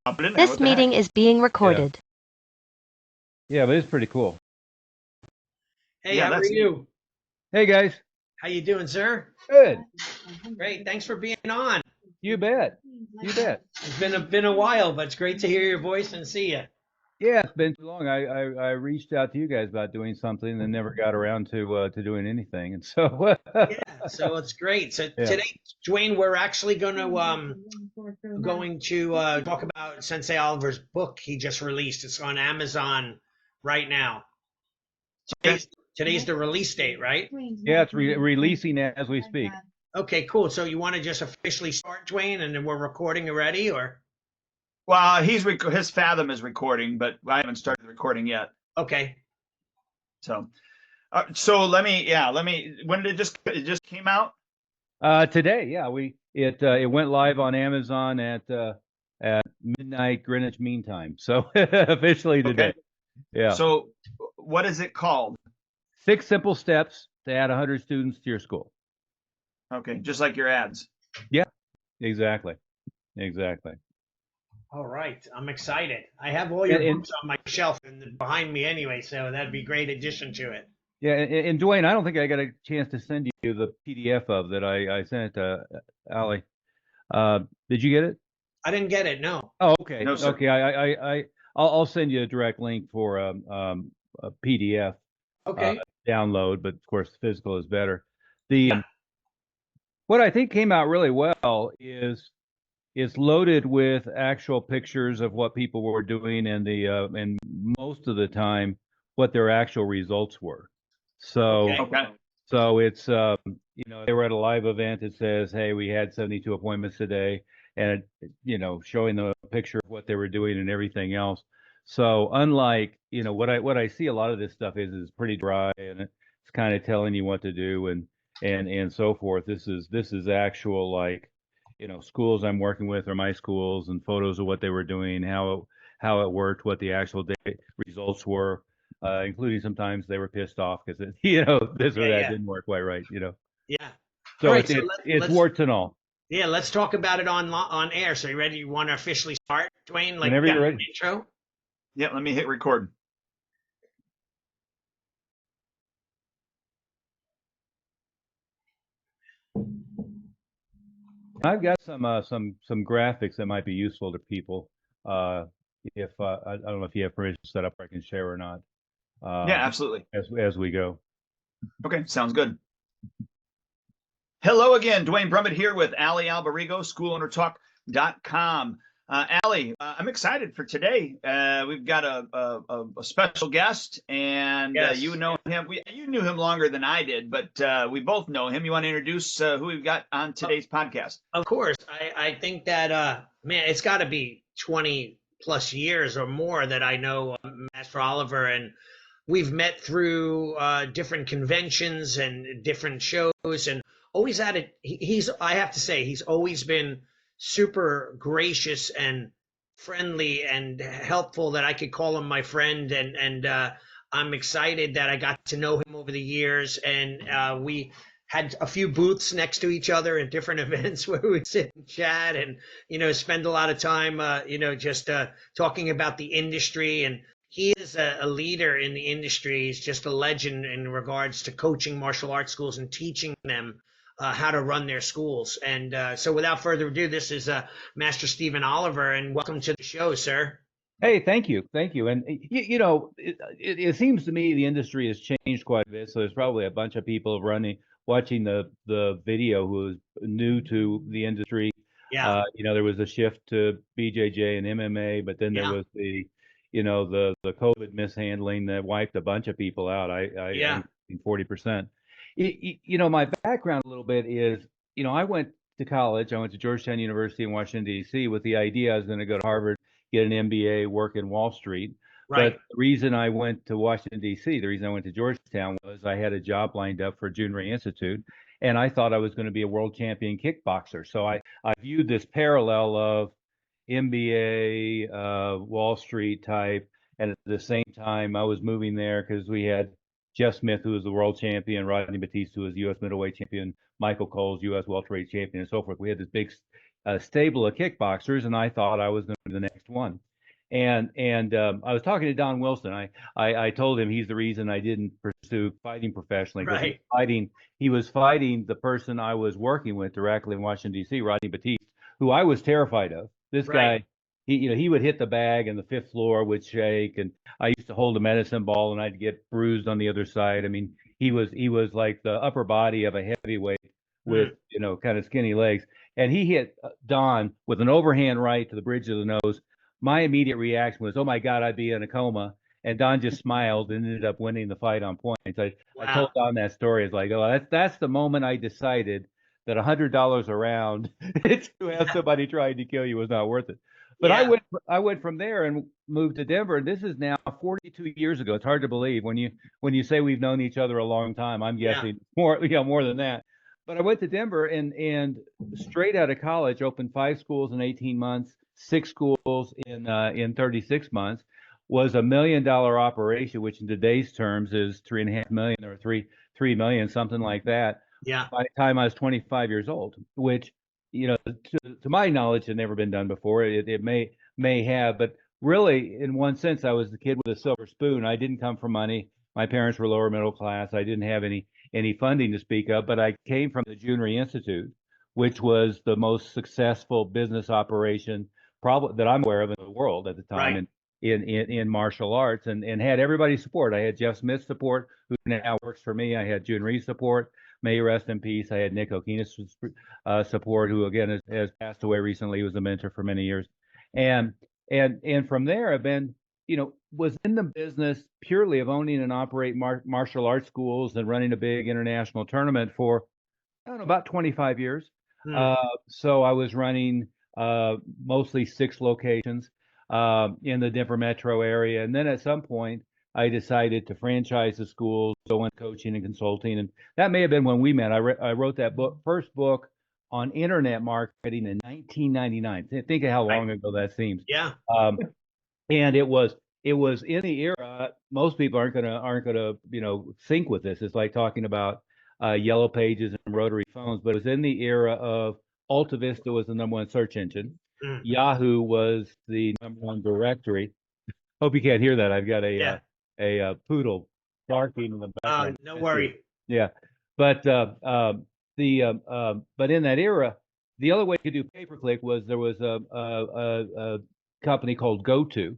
I'll put it in there. This What the heck? meeting is being recorded. Yeah, but it's pretty cool. Hey, Yeah, how are that's- you? Hey guys, How you doing, sir? good. Great. Thanks for being on. You bet. You bet. It's been a while, but it's great to hear your voice and see you. Yeah, it's been too long. I reached out to you guys about doing something and never got around to doing anything. And so Yeah, so it's great. So Yeah. today, Duane, we're actually going to talk about Sensei Oliver's book he just released. It's on Amazon right now. Today's the release date, right? Yeah, it's releasing as we speak. Okay, cool. So you want to just officially start, Duane, and then we're recording already, or? Well, his Fathom is recording, but I haven't started recording yet. Okay. So let me. When did it just came out? Today, yeah, it went live on Amazon at midnight Greenwich Mean Time. So officially today. Okay. Yeah. So what is it called? 6 simple steps to add 100 students to your school. Okay, just like your ads. Yeah, exactly. Exactly. All right, I'm excited. I have all your And- books on my shelf and behind me anyway, so that'd be a great addition to it. Yeah, and Duane, I don't think I got a chance to send you the PDF of that. I sent it to Allie. Did you get it? I didn't get it, no. Oh, okay. No, sir. Okay, I'll send you a direct link for a PDF Okay. download, but of course physical is better. What I think came out really well is it's loaded with actual pictures of what people were doing and most of the time what their actual results were. So Okay. so it's they were at a live event. It says, hey, we had 72 appointments today, and showing the picture of what they were doing and everything else. So unlike what I see a lot of this stuff is pretty dry, and it's kind of telling you what to do and so forth. This is actual schools I'm working with or my schools and photos of what they were doing, how it worked, what the actual results were. Including sometimes they were pissed off because this or that didn't work quite right. Yeah. So All right, it's warts and all. Yeah, let's talk about it on air. So you ready? You want to officially start, Duane? Whenever you're ready. Intro. Yeah, let me hit record. I've got some graphics that might be useful to people. If I don't know if you have permission set up, I can share or not. Yeah, absolutely. As we go. Okay, sounds good. Hello again, Duane Brumitt here with Allie Alberigo, schoolownertalk.com. Allie, I'm excited for today. We've got a special guest, and Yes. you know him. You knew him longer than I did, but we both know him. You want to introduce who we've got on today's podcast? Of course. I think that, man, it's got to be 20 plus years or more that I know Master Oliver, and we've met through different conventions and different shows, and always at it. I have to say, he's always been super gracious and friendly and helpful that I could call him my friend. And I'm excited that I got to know him over the years. And we had a few booths next to each other at different events where we would sit and chat and, spend a lot of time, just talking about the industry. And he is a leader in the industry. He's just a legend in regards to coaching martial arts schools and teaching them how to run their schools. And so without further ado, this is Master Stephen Oliver, and welcome to the show, sir. Hey, thank you. And it seems to me the industry has changed quite a bit. So there's probably a bunch of people watching the video who is new to the industry. Yeah. There was a shift to BJJ and MMA, but then there was the COVID mishandling that wiped a bunch of people out. I 40%. My background a little bit is, I went to college. I went to Georgetown University in Washington, D.C. with the idea I was going to go to Harvard, get an MBA, work in Wall Street. Right. But the reason I went to Washington, D.C., the reason I went to Georgetown was I had a job lined up for Junior Institute, and I thought I was going to be a world champion kickboxer. So I viewed this parallel of MBA, Wall Street type, and at the same time, I was moving there because we had Jeff Smith, who was the world champion, Rodney Batista, who was U.S. middleweight champion, Michael Cole's U.S. welterweight champion, and so forth. We had this big, a stable of kickboxers, and I thought I was going to be the next one. And I was talking to Don Wilson. I told him he's the reason I didn't pursue fighting professionally, because Right. he was fighting the person I was working with directly in Washington D.C., Rodney Batiste, who I was terrified of. This Right. guy, he would hit the bag and the fifth floor would shake, and I used to hold a medicine ball and I'd get bruised on the other side. I mean, he was like the upper body of a heavyweight with kind of skinny legs, and he hit Don with an overhand right to the bridge of the nose. My immediate reaction was, "Oh my God, I'd be in a coma." And Don just smiled and ended up winning the fight on points. I told Wow. Don that story. It's like, oh, that's the moment I decided that $100 a round to have somebody trying to kill you was not worth it. But Yeah. I went from there and moved to Denver, and this is now 42 years ago. It's hard to believe when you say we've known each other a long time. I'm Yeah. guessing more than that. But I went to Denver and straight out of college, opened 5 schools in 18 months, 6 schools in 36 months. Was $1 million operation, which in today's terms is 3.5 million or 3 million, something like that. Yeah. By the time I was 25 years old, which to my knowledge had never been done before. It may have, but really, in one sense, I was the kid with a silver spoon. I didn't come from money. My parents were lower middle class. I didn't have any funding to speak of, but I came from the Junior Institute, which was the most successful business operation probably that I'm aware of in the world at the time. Right. In martial arts, and had everybody's support. I had Jeff Smith's support, who now works for me. I had June Ree's support. May he rest in peace. I had Nick Okinis' support, who again has passed away recently. He was a mentor for many years, and from there I've been, was in the business purely of owning and operate martial arts schools and running a big international tournament for, I don't know, about 25 years. So I was running mostly 6 locations in the Denver metro area. And then at some point, I decided to franchise the schools, go into coaching and consulting. And that may have been when we met. I wrote that first book on internet marketing in 1999. Think of how long ago that seems. Yeah. And it was in the era. Most people aren't gonna sync with this. It's like talking about yellow pages and rotary phones, but it was in the era of Alta Vista was the #1 search engine. Yahoo was the #1 directory. Hope you can't hear that. I've got Yeah. a poodle barking in the background. No worry. Yeah, but but in that era, the other way you could do pay-per-click was there was a company called GoTo,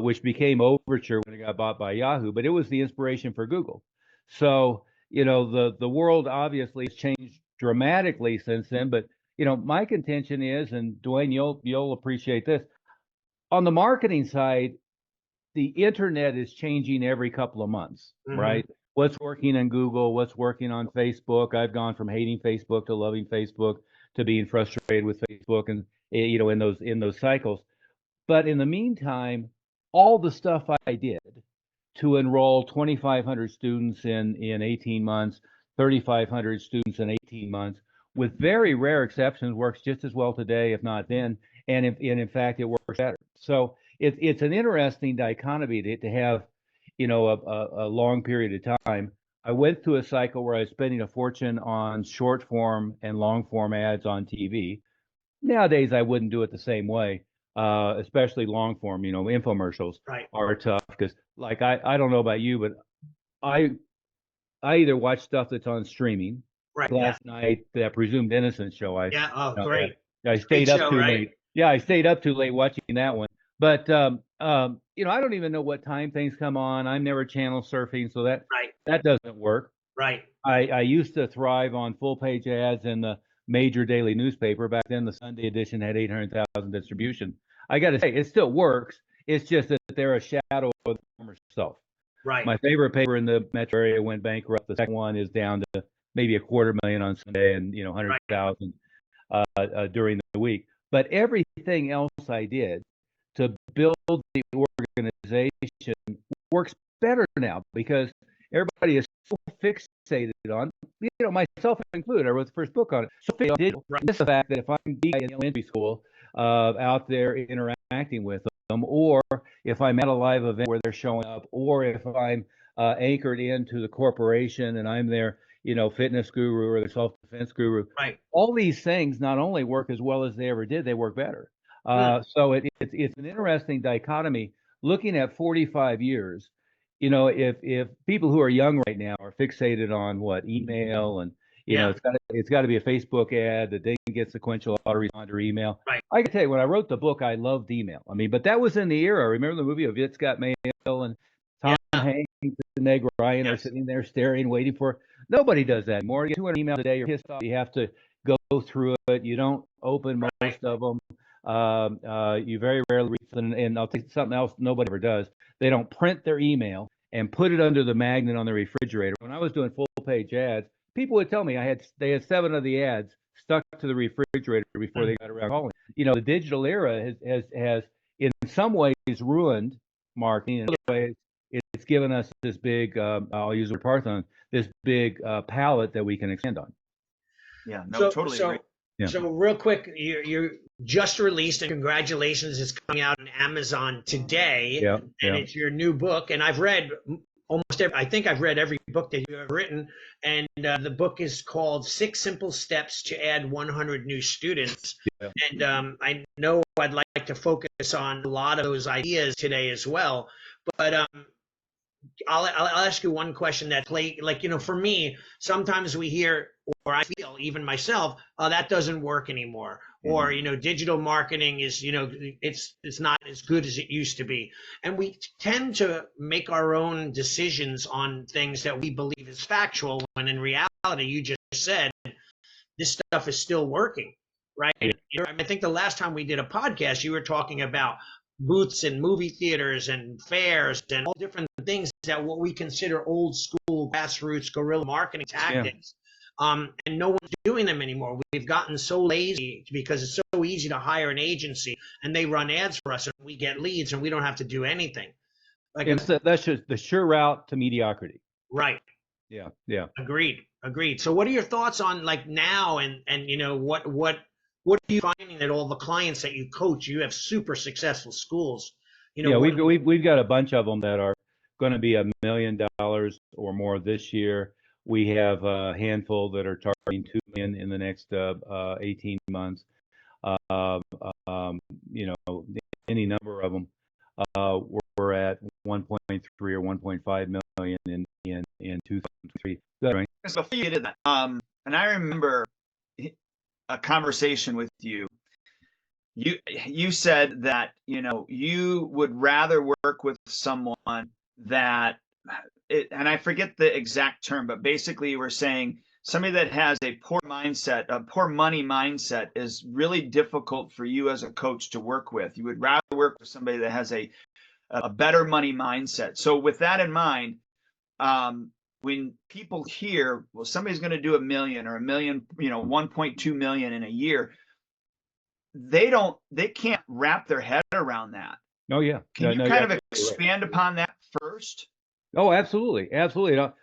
which became Overture when it got bought by Yahoo, but it was the inspiration for Google. So the world obviously has changed dramatically since then. But my contention is, and Duane, you'll appreciate this, on the marketing side, the internet is changing every couple of months, right? What's working on Google, what's working on Facebook. I've gone from hating Facebook to loving Facebook to being frustrated with Facebook, and in those cycles. But in the meantime, all the stuff I did to enroll 2,500 students in 18 months, 3,500 students in 18 months, with very rare exceptions, works just as well today, if not then, and in fact, it works better. So it's an interesting dichotomy to have, a long period of time. I went through a cycle where I was spending a fortune on short form and long form ads on TV. Nowadays, I wouldn't do it the same way, especially long form. Infomercials Right. are tough because, like, I don't know about you, but I either watch stuff that's on streaming. Right. Last night, that Presumed Innocence show, Yeah. Oh, great. I stayed Great up show, too right? late. Yeah, I stayed up too late watching that one. But I don't even know what time things come on. I'm never channel surfing, so that doesn't work. Right. I used to thrive on full page ads in the major daily newspaper. Back then, the Sunday edition had 800,000 distribution. I got to say, it still works. It's just that they're a shadow of the former self. Right. My favorite paper in the metro area went bankrupt. The second one is down to maybe 250,000 on Sunday and 100,000 during the week. But everything else I did to build the organization works better now because everybody is so fixated on, myself included. I wrote the first book on it. So fixated on digital. It's the fact that if I'm in elementary school, out there interacting with them, or if I'm at a live event where they're showing up, or if I'm anchored into the corporation and I'm there, fitness guru or the self-defense guru. Right. All these things not only work as well as they ever did, they work better. So it's an interesting dichotomy. Looking at 45 years, if people who are young right now are fixated on what email and it's got to be a Facebook ad that they can get sequential autoresponder email. Right. I can tell you, when I wrote the book, I loved email. I mean, but that was in the era. Remember the movie of It's Got Mail, and Tom Hanks and Meg Ryan are sitting there staring, waiting for. Nobody does that anymore. You get 200 emails a day, you're pissed off. You have to go through it. You don't open most of them. You very rarely read them, and I'll take something else nobody ever does. They don't print their email and put it under the magnet on the refrigerator. When I was doing full-page ads, people would tell me they had 7 of the ads stuck to the refrigerator before they got around calling. The digital era has in some ways ruined marketing, in other ways it's given us this big, I'll use the word Parthenon, this big palette that we can expand on. Yeah, no, totally agree. Yeah. So real quick, you're just released, and congratulations, it's coming out on Amazon today. And it's your new book, and I've read I think I've read every book that you've ever written, and the book is called 6 Simple Steps to Add 100 New Students. And I know I'd like to focus on a lot of those ideas today as well, but I'll ask you one question that for me, sometimes we hear, or I feel even myself, that doesn't work anymore. Or, digital marketing is, it's not as good as it used to be. And we tend to make our own decisions on things that we believe is factual, when in reality, you just said, this stuff is still working, right? I think the last time we did a podcast, you were talking about booths in movie theaters and fairs and all different things that what we consider old school grassroots guerrilla marketing tactics. And no one's doing them anymore. We've gotten so lazy because it's so easy to hire an agency and they run ads for us and we get leads and we don't have to do anything. That's just the sure route to mediocrity. Right. Yeah. Agreed. So what are your thoughts on now and what are you finding that all the clients that you coach, you have super successful schools? We've got a bunch of them that are going to be $1 million or more this year. We have a handful that are targeting $2 million in the next 18 months. Any number of them. We're at 1.3 or 1.5 million in 2003. So before you did that, and I remember a conversation with you. You said that you would rather work with someone that. And I forget the exact term, but basically you were saying somebody that has a poor mindset, a poor money mindset, is really difficult for you as a coach to work with. You would rather work with somebody that has a better money mindset. So with that in mind, when people hear, well, somebody's going to do $1 million or $1 million, 1.2 million in a year, they can't wrap their head around that. Oh yeah. Can you kind of expand upon that first? Oh, absolutely.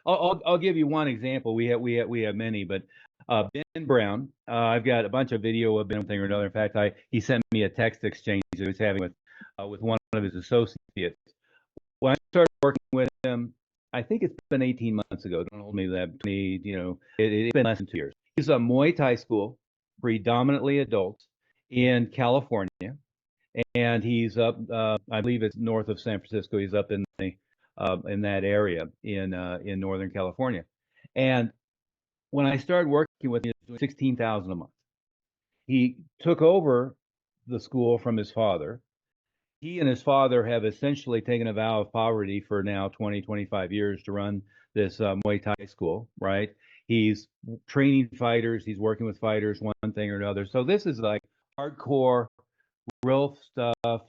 I'll give you one example. We have many, but Ben Brown. I've got a bunch of video of Ben thing or another. In fact, he sent me a text exchange that he was having with one of his associates. When I started working with him, I think it's been 18 months ago. Don't hold me to that. It's been less than 2 years. He's a Muay Thai school, predominantly adults in California, and he's up. I believe it's north of San Francisco. He's up in that area in Northern California. And when I started working with him, he was doing $16,000 a month. He took over the school from his father. He and his father have essentially taken a vow of poverty for now 20, 25 years to run this Muay Thai school, right? He's training fighters. He's working with fighters, one thing or another. So this is like hardcore, real stuff,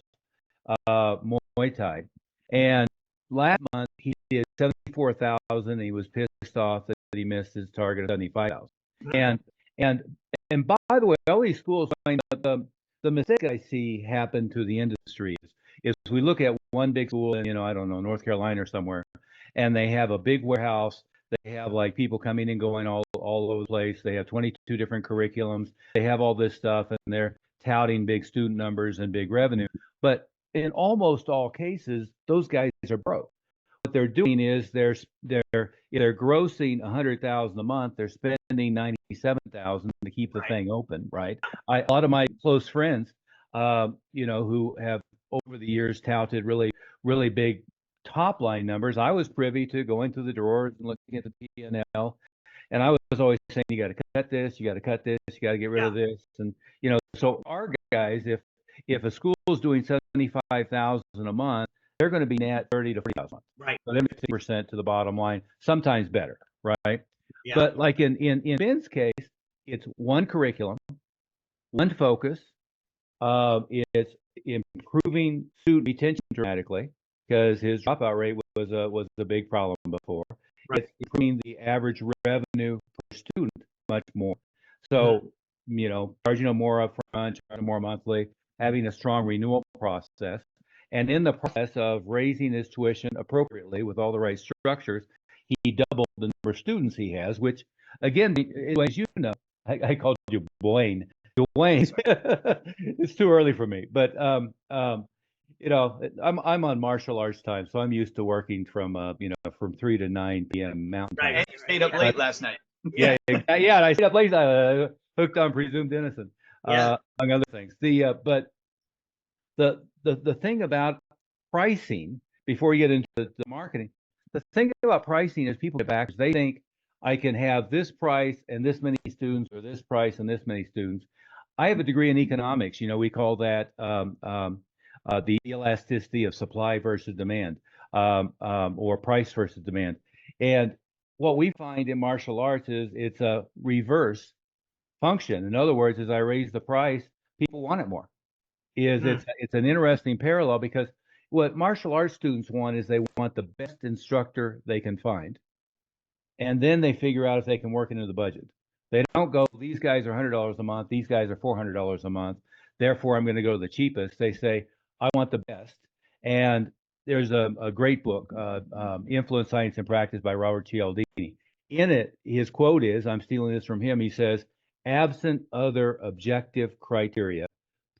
Muay Thai. And last month he did 74,000. He was pissed off that he missed his target of 75,000. And by the way, all these schools, the mistake I see happen to the industry is we look at one big school in I don't know, North Carolina or somewhere, and they have a big warehouse. They have like people coming and going all over the place. They have 22 different curriculums. They have all this stuff, and they're touting big student numbers and big revenue. But in almost all cases, those guys are broke. they're doing is they're grossing 100,000 a month. They're spending 97,000 to keep the thing open, right? A lot of my close friends, who have over the years touted really big top line numbers. I was privy to going through the drawers and looking at the P&L, and I was always saying, you got to cut this, you got to cut this, you got to get rid of this, and so our guys, if a school is doing 75,000 a month, they're going to be net 30 to 40,000 a month. Right. So they're 50% to the bottom line, sometimes better, right? Yeah. But like in Ben's case, it's one curriculum, one focus. It's improving student retention dramatically because his dropout rate was a big problem before. Right. It's improving the average revenue per student much more. So, charging more upfront, charging more monthly, having a strong renewal process, and in the process of raising his tuition appropriately with all the right structures, he doubled the number of students he has, which, again, as you know, I called you Duane. It's too early for me, but I'm on martial arts time, so I'm used to working from 3 to 9 p.m. Mountain Time. Right, and you stayed up late last night. Yeah, and I stayed up late, hooked on presumed innocent, among other things. But the thing about pricing, before you get into the marketing, the thing about pricing is people get back, they think I can have this price and this many students, or this price and this many students. I have a degree in economics. We call that the elasticity of supply versus demand, or price versus demand. And what we find in martial arts is it's a reverse function. In other words, as I raise the price, people want it more. It's an interesting parallel, because what martial arts students want is they want the best instructor they can find, and then they figure out if they can work into the budget. They don't go, these guys are $100 a month, these guys are $400 a month, therefore I'm going to go to the cheapest. They say, I want the best. And there's a great book, Influence, Science, and Practice by Robert Cialdini. In it, his quote is, I'm stealing this from him, he says, absent other objective criteria,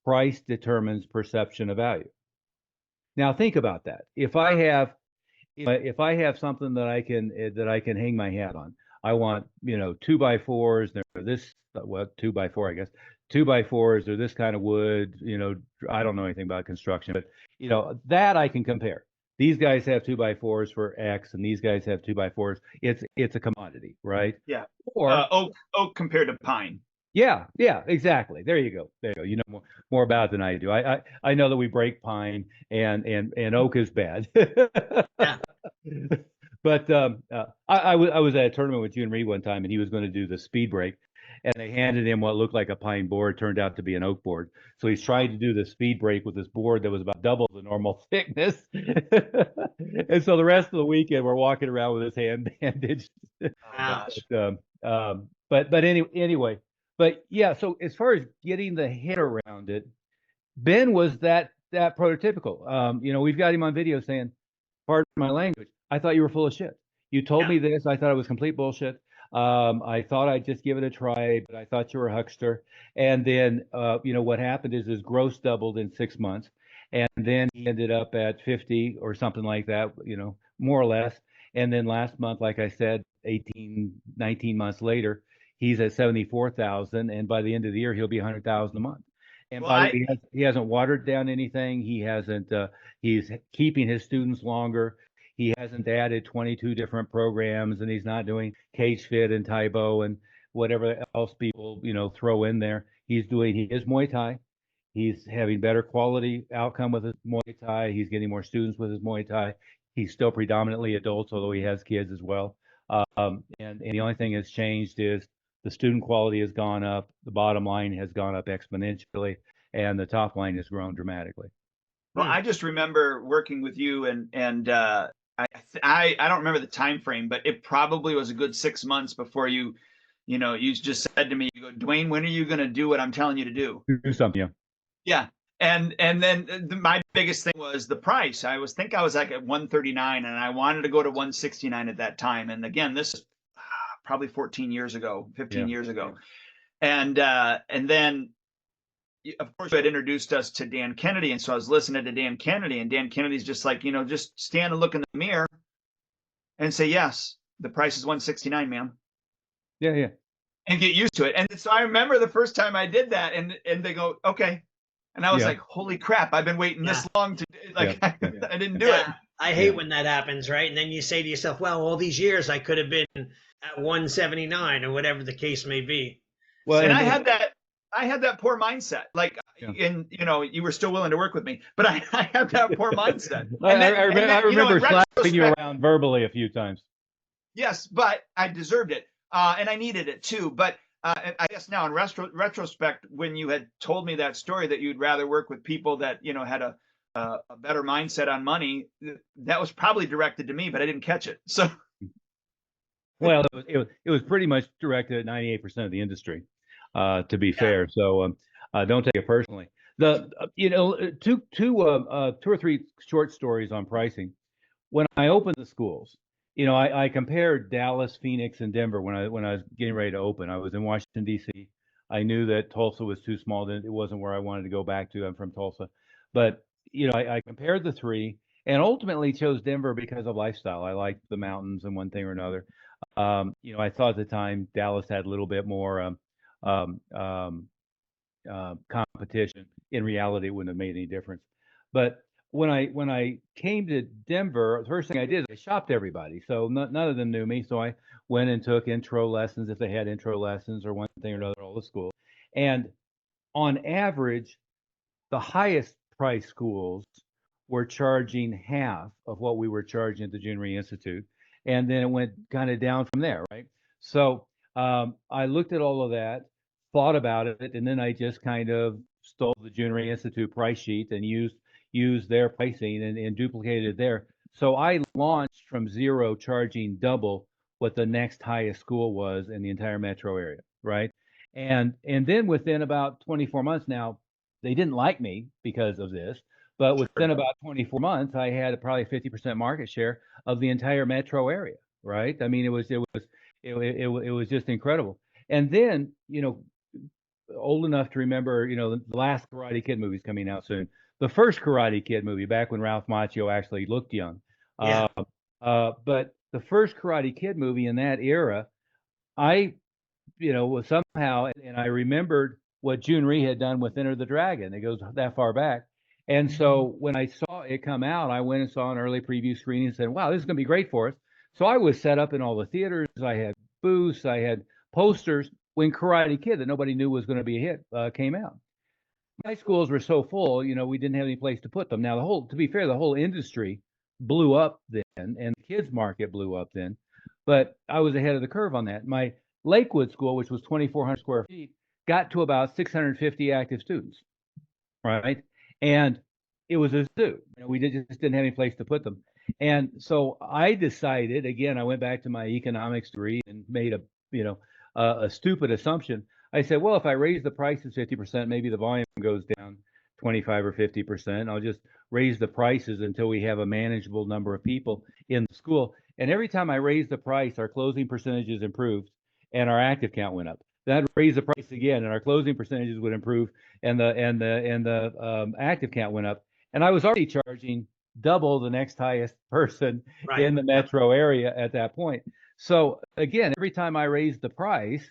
price determines perception of value. Now think about that. If I have something that I can hang my hat on, I want 2x4s. They're this 2x4, I guess. 2x4s. They're this kind of wood. I don't know anything about construction, but that I can compare. These guys have 2x4s for X, and these guys have 2x4s. It's a commodity, right? Yeah. Or oak compared to pine. Yeah, exactly. There you go. You know more about it than I do. I know that we break pine and oak is bad. Yeah. But I was at a tournament with June Reed one time, and he was going to do the speed break, and they handed him what looked like a pine board, turned out to be an oak board. So he's trying to do the speed break with this board that was about double the normal thickness. And so the rest of the weekend we're walking around with his hand bandaged. Ouch. But anyway. But yeah, so as far as getting the head around it, Ben was that prototypical. We've got him on video saying, pardon my language, I thought you were full of shit. You told me this, I thought it was complete bullshit. I thought I'd just give it a try, but I thought you were a huckster. And then, what happened is his gross doubled in 6 months. And then he ended up at 50 or something like that, more or less. And then last month, like I said, 18, 19 months later, he's at 74,000, and by the end of the year, he'll be 100,000 a month. And he hasn't watered down anything. He hasn't. He's keeping his students longer. He hasn't added 22 different programs, and he's not doing Cage Fit and Taibo and whatever else people throw in there. He's doing his Muay Thai. He's having better quality outcome with his Muay Thai. He's getting more students with his Muay Thai. He's still predominantly adults, although he has kids as well. And the only thing that's changed is the student quality has gone up, the bottom line has gone up exponentially, and the top line has grown dramatically. Well, I just remember working with you, and I don't remember the time frame, but it probably was a good 6 months before you just said to me, you go, Duane, when are you going to do what I'm telling you to do? Do something. Yeah. And then my biggest thing was the price. I was like at 139, and I wanted to go to 169 at that time. And again, this is probably 14 years ago, 15 years ago. And then, of course, you had introduced us to Dan Kennedy. And so I was listening to Dan Kennedy, and Dan Kennedy's just like, just stand and look in the mirror and say, yes, the price is 169, ma'am, Yeah, yeah, and get used to it. And so I remember the first time I did that, and they go, okay. And I was yeah, like, holy crap, I've been waiting Yeah. this long to yeah, like, yeah. I didn't do it. Yeah, I hate Yeah. when that happens, right? And then you say to yourself, well, all these years I could have been at 179 or whatever the case may be. Well, And and I had that poor mindset. Like, yeah. and you were still willing to work with me, but I had that poor mindset. I, And then, I, and I then, remember in slapping you retrospect, around verbally a few times. yes, but I deserved it, and I needed it too. But I guess now in retrospect, when you had told me that story that you'd rather work with people that had a better mindset on money, that was probably directed to me, but I didn't catch it. So Well, it was pretty much directed at 98% of the industry, to be yeah, fair. So don't take it personally. The two or three short stories on pricing. When I opened the schools, I compared Dallas, Phoenix, and Denver when I was getting ready to open. I was in Washington D.C. I knew that Tulsa was too small. That it wasn't where I wanted to go back to. I'm from Tulsa, but I compared the three and ultimately chose Denver because of lifestyle. I liked the mountains and one thing or another. I thought at the time Dallas had a little bit more um, um, competition. In reality, it wouldn't have made any difference. But when I came to Denver, the first thing I did is I shopped everybody. So none of them knew me. So I went and took intro lessons if they had intro lessons or one thing or another, all the schools. And on average, the highest price schools were charging half of what we were charging at the Junior Institute. And then it went kind of down from there, right? So I looked at all of that, thought about it, and then I just kind of stole the Junior Institute price sheet and used their pricing and duplicated it there. So I launched from zero, charging double what the next highest school was in the entire metro area, right? And then within about 24 months now, they didn't like me because of this, but within about 24 months, I had probably 50% market share of the entire metro area, right? I mean, it was just incredible. And then, old enough to remember, the last Karate Kid movie's coming out soon. The first Karate Kid movie, back when Ralph Macchio actually looked young. Yeah. But the first Karate Kid movie in that era, I was somehow, and I remembered what June Rhee had done with Enter the Dragon. It goes that far back. And so when I saw it come out, I went and saw an early preview screening and said, wow, this is going to be great for us. So I was set up in all the theaters. I had booths, I had posters when Karate Kid, that nobody knew was going to be a hit, came out. My schools were so full, we didn't have any place to put them. Now, to be fair, the whole industry blew up then, and the kids market blew up then. But I was ahead of the curve on that. My Lakewood school, which was 2,400 square feet, got to about 650 active students, right? And it was a zoo. We just didn't have any place to put them. And so I decided, again, I went back to my economics degree and made a stupid assumption. I said, well, if I raise the prices 50%, maybe the volume goes down 25 or 50%. I'll just raise the prices until we have a manageable number of people in the school. And every time I raised the price, our closing percentages improved and our active count went up. Then I'd raise the price again, and our closing percentages would improve, and the active count went up. And I was already charging double the next highest person Right. in the metro area at that point. So again, every time I raised the price,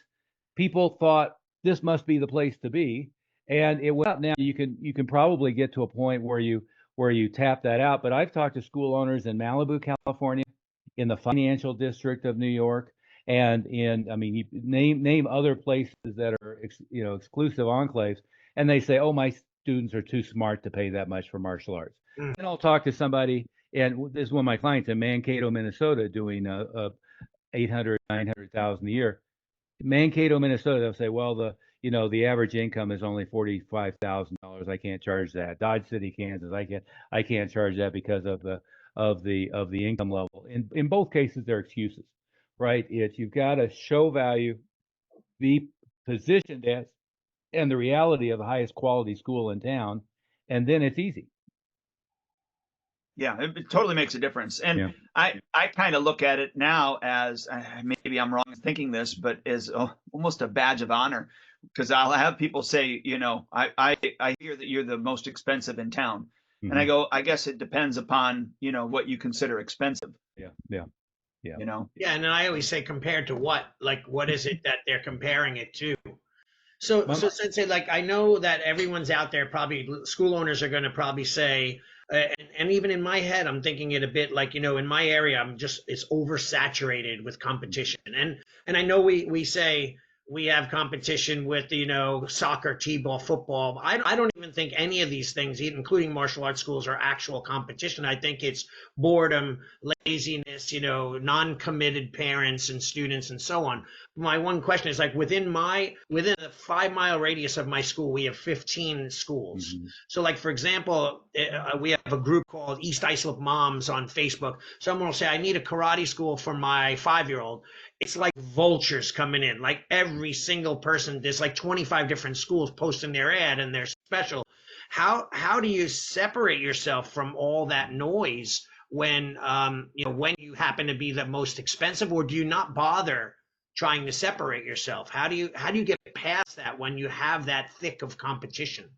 people thought this must be the place to be, and it went up. Now you can probably get to a point where you tap that out. But I've talked to school owners in Malibu, California, in the financial district of New York, and you name other places that are exclusive enclaves, and they say, oh, my students are too smart to pay that much for martial arts. Mm. And I'll talk to somebody, and this is one of my clients in Mankato, Minnesota, doing 800, 900,000 a year. Mankato, Minnesota, they'll say, well, the average income is only $45,000. I can't charge that. Dodge City, Kansas, I can't charge that because of the income level. In both cases, they're excuses, right? You've got to show value, be positioned as, and the reality of the highest quality school in town, and then it's easy. Yeah, it totally makes a difference. And Yeah. I kind of look at it now as, maybe I'm wrong in thinking this, but as almost a badge of honor, because I'll have people say, I hear that you're the most expensive in town. And I Mhm. go, I guess it depends upon, what you consider expensive. Yeah. Yeah. you know? Yeah, and then I always say compared to what? Like, what is it that they're comparing it to? So, My- so Sensei, like I know that everyone's out there, probably school owners are going to probably say, and even in my head, I'm thinking it a bit like, in my area, it's oversaturated with competition. And I know we say we have competition with, soccer, t-ball, football. I don't even think any of these things, including martial arts schools, are actual competition. I think it's boredom, laziness, non-committed parents and students and so on. My one question is, like, within a 5 mile radius of my school, we have 15 schools. Mhm. So, like, for example, we have a group called East Islip Moms on Facebook. Someone will say, I need a karate school for my 5-year-old. It's like vultures coming in. Like, every single person, there's like 25 different schools posting their ad and their special. How do you separate yourself from all that noise when when you happen to be the most expensive, or do you not bother trying to separate yourself? How do you get past that when you have that thick of competition?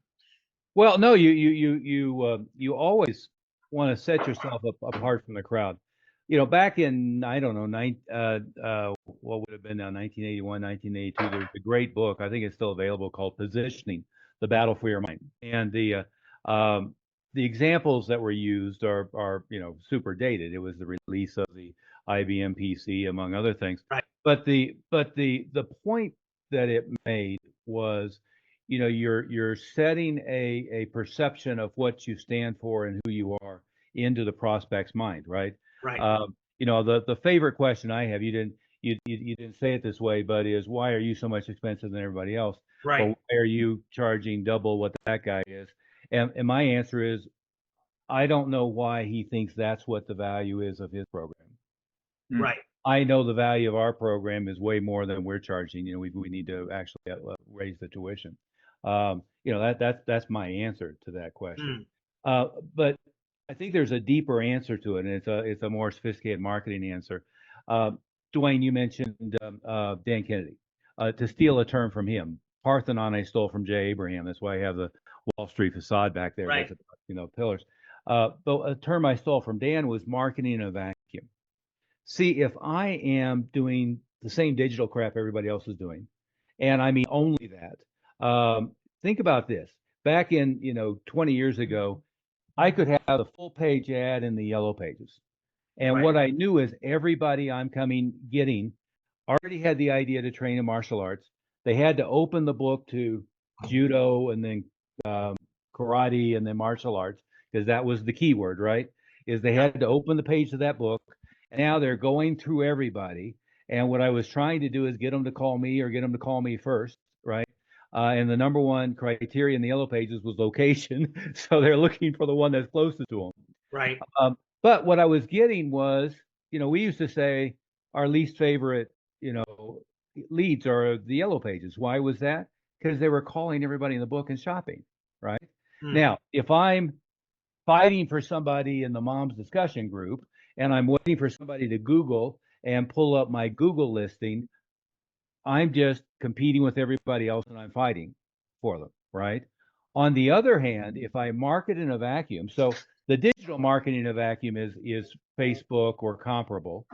Well, no, you always want to set yourself apart from the crowd. Back in, I don't know, what would have been now, 1981, 1982, there's a great book, I think it's still available, called Positioning: The Battle for Your Mind. And the examples that were used are super dated. It was the release of the IBM PC, among other things. Right. But the point that it made was, you're setting a perception of what you stand for and who you are into the prospect's mind, right? Right. The favorite question I have, you didn't say it this way, but is, why are you so much expensive than everybody else? Or Right. why are you charging double what that guy is? And my answer is, I don't know why he thinks that's what the value is of his program. Mm. Right. I know the value of our program is way more than we're charging. We need to actually raise the tuition. That's my answer to that question. Mm. But I think there's a deeper answer to it, and it's a more sophisticated marketing answer. Duane, you mentioned Dan Kennedy. To steal a term from him, Parthenon I stole from Jay Abraham. That's why I have the Wall Street facade back there Right. with pillars. But a term I stole from Dan was marketing in a vacuum. See, if I am doing the same digital crap everybody else is doing, and I mean only that, think about this. Back in 20 years ago, I could have a full page ad in the yellow pages. And Right. what I knew is everybody I'm getting already had the idea to train in martial arts. They had to open the book to judo and then karate and then martial arts, because that was the key word, right? Is they had to open the page of that book. And now they're going through everybody. And what I was trying to do is get them to call me, or get them to call me first, right? And the number one criteria in the yellow pages was location. So they're looking for the one that's closest to them. Right. But what I was getting was, we used to say our least favorite, leads are the yellow pages. Why was that? Because they were calling everybody in the book and shopping, right? Mm. Now, if I'm fighting for somebody in the mom's discussion group and I'm waiting for somebody to Google and pull up my Google listing, I'm just competing with everybody else and I'm fighting for them, right? On the other hand, if I market in a vacuum, so the digital marketing in a vacuum is Facebook or comparable,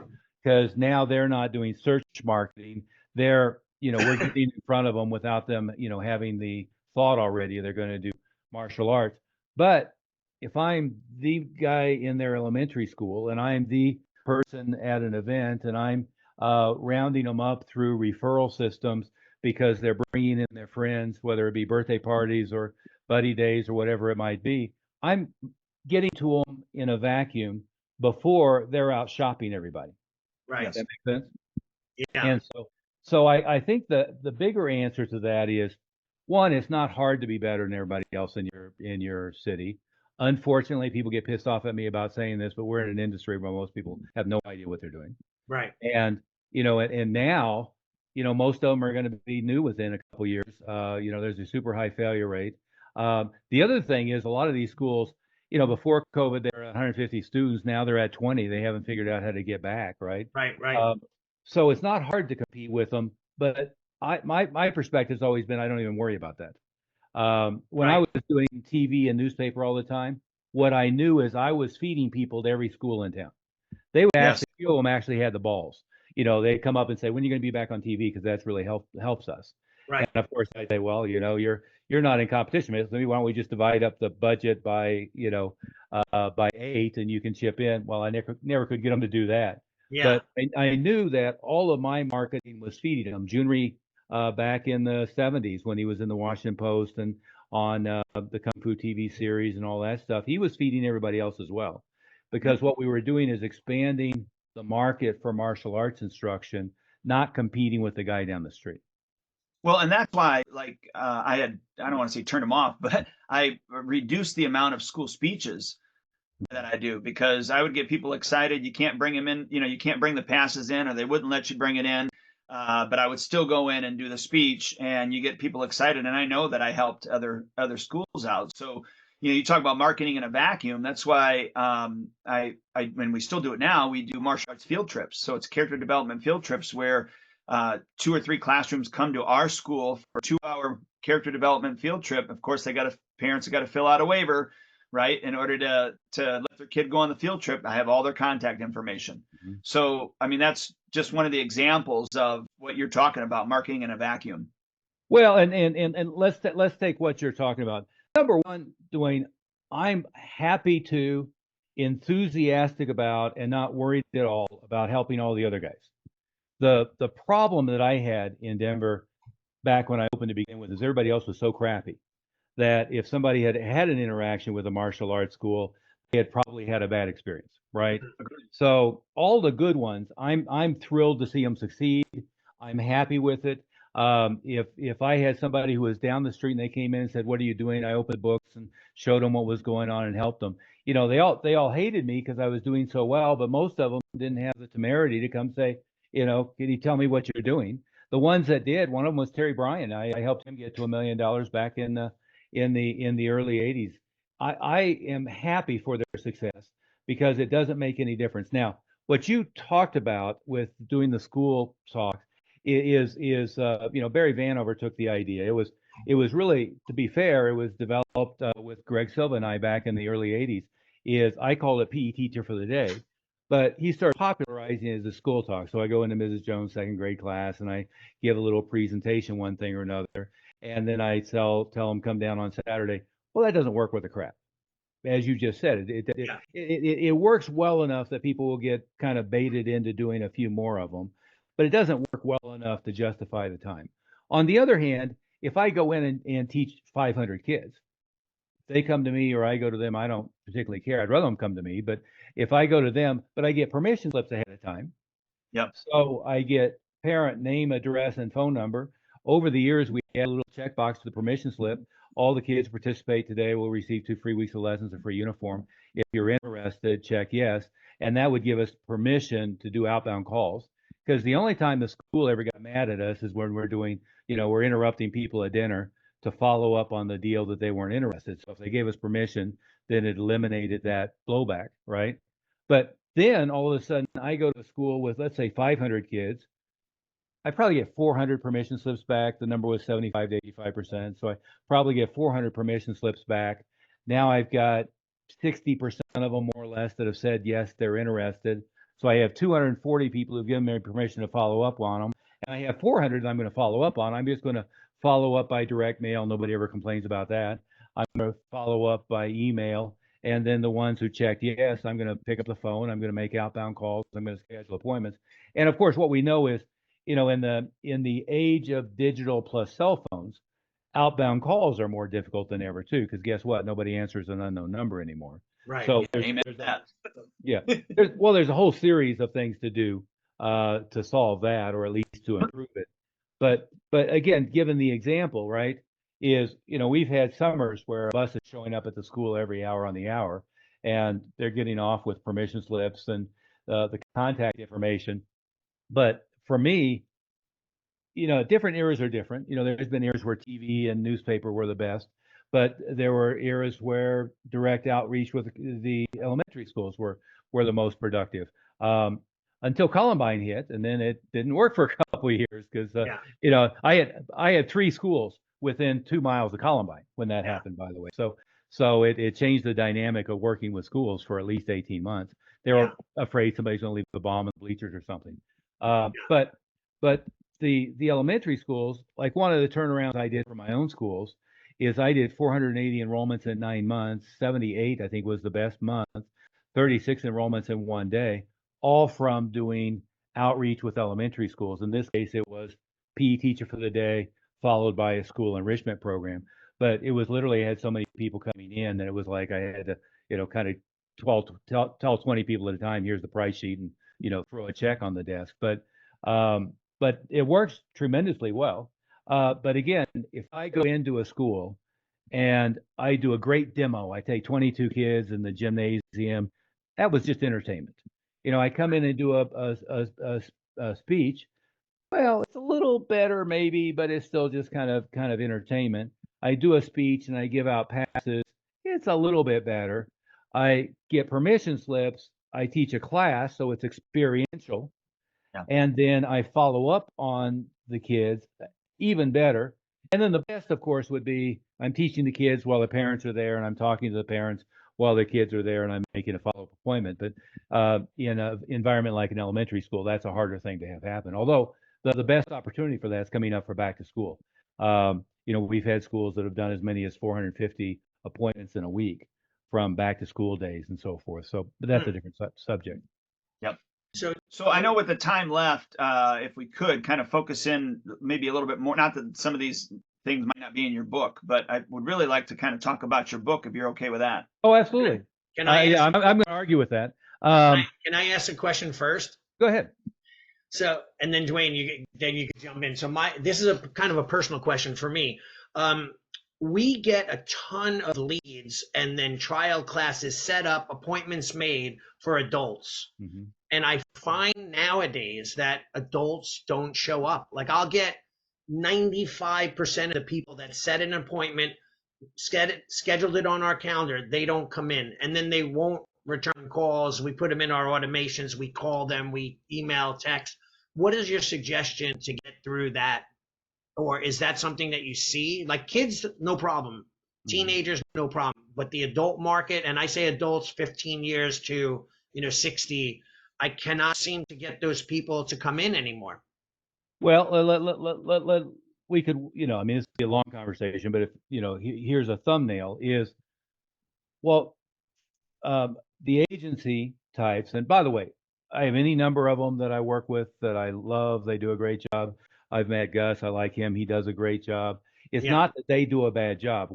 because now they're not doing search marketing. They're, we're getting in front of them without them, having the thought already they're going to do martial arts. But if I'm the guy in their elementary school and I'm the person at an event and I'm rounding them up through referral systems because they're bringing in their friends, whether it be birthday parties or buddy days or whatever it might be, I'm getting to them in a vacuum before they're out shopping everybody. Right. Does that make sense? Yeah. And so I think the bigger answer to that is, one, it's not hard to be better than everybody else in your city. Unfortunately, people get pissed off at me about saying this, but we're in an industry where most people have no idea what they're doing. Right. And and now, most of them are going to be new within a couple years. There's a super high failure rate. The other thing is, a lot of these schools, before COVID, they were at 150 students. Now they're at 20. They haven't figured out how to get back, right? Right. Right. So it's not hard to compete with them. But my perspective has always been, I don't even worry about that. When I Right. was doing TV and newspaper all the time, what I knew is I was feeding people to every school in town. They would Yes. actually, a few of them actually had the balls. They'd come up and say, "When are you going to be back on TV? Because that's really helps us." And Right. of course, I say, "Well, you're not in competition with me. Why don't we just divide up the budget by by 8, and you can chip in?" Well, I never could get them to do that. Yeah. But I knew that all of my marketing was feeding him. Junri, back in the 70s when he was in the Washington Post and on the Kung Fu TV series and all that stuff, he was feeding everybody else as well. Because what we were doing is expanding the market for martial arts instruction, not competing with the guy down the street. Well, and that's why, like, I don't want to say turn them off, but I reduced the amount of school speeches that I do because I would get people excited. You can't bring them in, you can't bring the passes in, or they wouldn't let you bring it in. But I would still go in and do the speech, and you get people excited. And I know that I helped other schools out. So, you talk about marketing in a vacuum. That's why when we still do it now, we do martial arts field trips. So it's character development field trips where 2 or 3 classrooms come to our school for a 2-hour character development field trip. Of course, parents have got to fill out a waiver, right, in order to let their kid go on the field trip. I have all their contact information. Mm-hmm. So, I mean, that's just one of the examples of what you're talking about, marketing in a vacuum. Well, and let's take what you're talking about. Number one, Duane, I'm happy to, enthusiastic about, and not worried at all about helping all the other guys. The problem that I had in Denver back when I opened to begin with is everybody else was so crappy that if somebody had had an interaction with a martial arts school, they had probably had a bad experience, right? So all the good ones, I'm thrilled to see them succeed. I'm happy with it. If I had somebody who was down the street and they came in and said, "What are you doing?" I opened books and showed them what was going on and helped them. They all hated me because I was doing so well, but most of them didn't have the temerity to come say, "Can you tell me what you're doing?" The ones that did, one of them was Terry Bryan. I helped him get to $1 million back in the early 80s. I am happy for their success because it doesn't make any difference. Now, what you talked about with doing the school talk is Barry Vanover took the idea. It was really, to be fair, it was developed with Greg Silva and I back in the early 80s. I called it PE teacher for the day, but he started popularizing it as a school talk. So I go into Mrs. Jones' second grade class and I give a little presentation, one thing or another, and then I tell them come down on Saturday. Well, that doesn't work with the crap. As you just said, it works well enough that people will get kind of baited into doing a few more of them, but it doesn't work well enough to justify the time. On the other hand, if I go in and teach 500 kids, if they come to me or I go to them, I don't particularly care. I'd rather them come to me, but if I go to them, but I get permission slips ahead of time. Yep. So I get parent name, address, and phone number. Over the years, we add a little checkbox to the permission slip. All the kids participate today will receive 2 free weeks of lessons, a free uniform. If you're interested, check yes. And that would give us permission to do outbound calls. Because the only time the school ever got mad at us is when we're doing, we're interrupting people at dinner to follow up on the deal that they weren't interested. So if they gave us permission, then it eliminated that blowback, right? But then all of a sudden, I go to school with, let's say, 500 kids. I probably get 400 permission slips back. The number was 75 to 85%. So I probably get 400 permission slips back. Now I've got 60% of them more or less that have said yes, they're interested. So I have 240 people who've given me permission to follow up on them. And I have 400 that I'm going to follow up on. I'm just going to follow up by direct mail. Nobody ever complains about that. I'm going to follow up by email. And then the ones who checked yes, I'm going to pick up the phone. I'm going to make outbound calls. I'm going to schedule appointments. And of course, what we know is, in the age of digital plus cell phones, outbound calls are more difficult than ever too. Because guess what? Nobody answers an unknown number anymore. Right. So there's a whole series of things to do to solve that, or at least to improve it. But again, given the example, right, is we've had summers where a bus is showing up at the school every hour on the hour, and they're getting off with permission slips and the contact information. But for me, different eras are different. There's been eras where TV and newspaper were the best, but there were eras where direct outreach with the elementary schools were the most productive. Until Columbine hit, and then it didn't work for a couple of years because I had 3 schools within 2 miles of Columbine when that happened, by the way. So it changed the dynamic of working with schools for at least 18 months. They were afraid somebody's going to leave a bomb in the bleachers or something. But the elementary schools, like one of the turnarounds I did for my own schools, is I did 480 enrollments in 9 months. 78, I think, was the best month. 36 enrollments in 1 day, all from doing outreach with elementary schools. In this case, it was PE teacher for the day, followed by a school enrichment program. But it was literally, I had so many people coming in that it was like I had to, kind of tell 20 people at a time, here's the price sheet, and throw a check on the desk. But it works tremendously well. But again, if I go into a school and I do a great demo, I take 22 kids in the gymnasium, that was just entertainment. I come in and do a speech. Well, it's a little better maybe, but it's still just kind of entertainment. I do a speech and I give out passes. It's a little bit better. I get permission slips. I teach a class, so it's experiential. Yeah. And then I follow up on the kids, even better. And then the best, of course, would be I'm teaching the kids while the parents are there, and I'm talking to the parents while the kids are there, and I'm making a follow-up appointment. But in an environment like an elementary school, that's a harder thing to have happen. Although the best opportunity for that is coming up for back to school. We've had schools that have done as many as 450 appointments in a week from back to school days and so forth. So, but that's a different subject. Yep. So I know with the time left, if we could kind of focus in maybe a little bit more, not that some of these things might not be in your book, but I would really like to kind of talk about your book if you're okay with that. Oh, absolutely. Can I I'm going to argue with that. Can I ask a question first? Go ahead. So, and then Duane, you can jump in. So this is a kind of a personal question for me. We get a ton of leads and then trial classes set up, appointments made for adults. Mm-hmm. And I find nowadays that adults don't show up. Like I'll get 95% of the people that set an appointment, scheduled it on our calendar, they don't come in. And then they won't return calls. We put them in our automations. We call them, we email, text. What is your suggestion to get through that? Or is that something that you see? Like kids, no problem. Teenagers, no problem. But the adult market, and I say adults 15 years to 60, I cannot seem to get those people to come in anymore. Well, we could, I mean, this would be a long conversation, but if, here's a thumbnail is, well, the agency types, and by the way, I have any number of them that I work with that I love. They do a great job. I've met Gus. I like him. He does a great job. It's not that they do a bad job.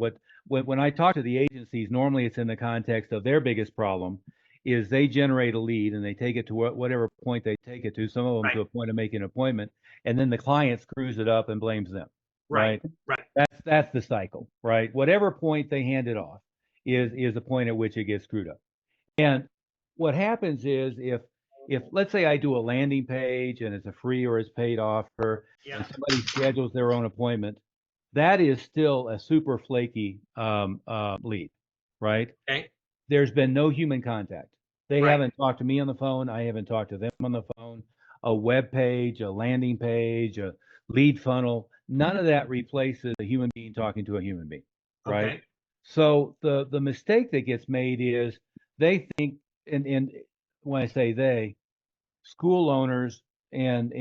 When I talk to the agencies, normally it's in the context of their biggest problem is they generate a lead and they take it to whatever point they take it to, some of them to a point of making an appointment, and then the client screws it up and blames them. Right. That's the cycle, right? Whatever point they hand it off is the point at which it gets screwed up. And what happens is if let's say I do a landing page and it's a free or it's paid offer, and somebody schedules their own appointment, that is still a super flaky lead, right? Okay. There's been no human contact. They haven't talked to me on the phone. I haven't talked to them on the phone. A web page, a landing page, a lead funnel, none of that replaces a human being talking to a human being, right? Okay. So the mistake that gets made is they think, and when I say they, school owners, and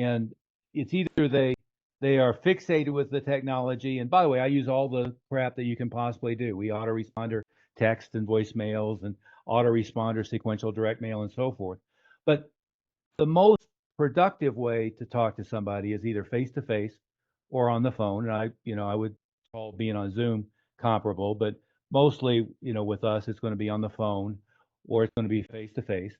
it's either they are fixated with the technology. And by the way, I use all the crap that you can possibly do. We autoresponder text and voicemails and autoresponder sequential direct mail and so forth. But the most productive way to talk to somebody is either face to face or on the phone. And I would call being on Zoom comparable, but mostly, with us, it's going to be on the phone or it's going to be face to face.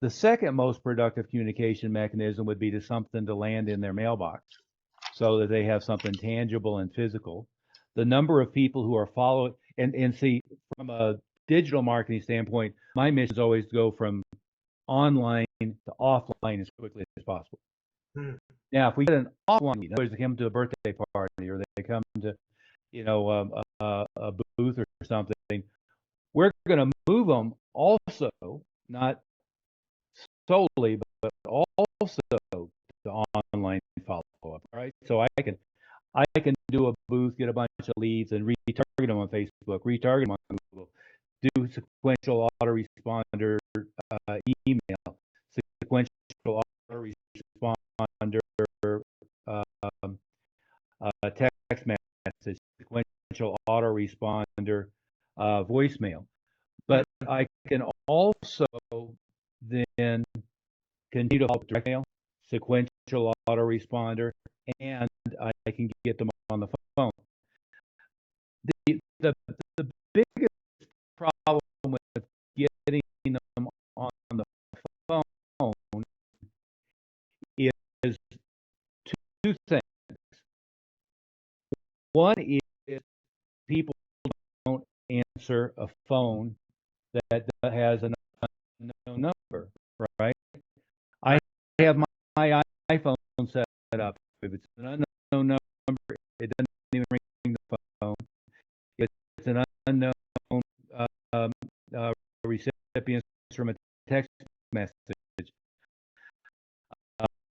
The second most productive communication mechanism would be something to land in their mailbox so that they have something tangible and physical. The number of people who are following, and see, from a digital marketing standpoint, my mission is always to go from online to offline as quickly as possible. Now, if we get an offline, they come to a birthday party or they come to, a booth or something, we're going to move them also, not solely, but also to online follow-up, right? So I can do a booth, get a bunch of leads, and retarget them on Facebook, retarget them on Google, do sequential autoresponder email, sequential autoresponder text message, sequential autoresponder voicemail. But I can also then continue to help direct mail, sequential autoresponder, and I can get them on the phone. The biggest problem with getting them on the phone is two things. One is people don't answer a phone that has an unknown number, right? I have my iPhone set up. If it's an unknown number, it doesn't even ring the phone. If it's an unknown recipient from a text message,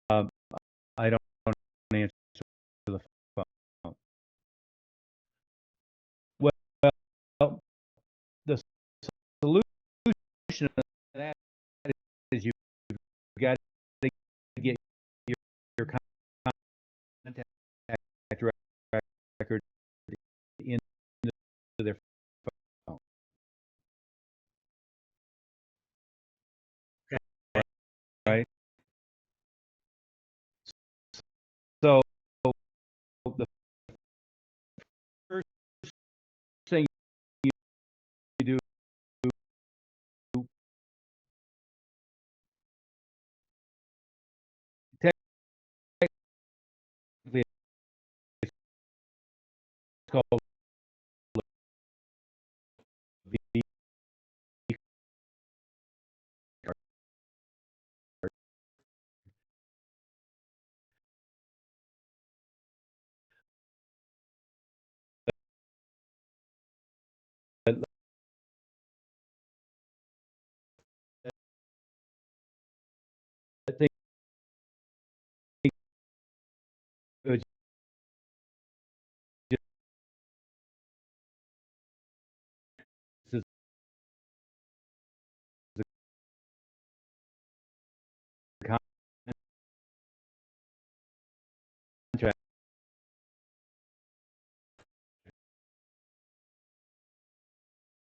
I don't answer the phone. Well, the solution to that is you've got to get your contact record into their phone. Right? So the first thing you do technically it's called V card. I think it was just a contract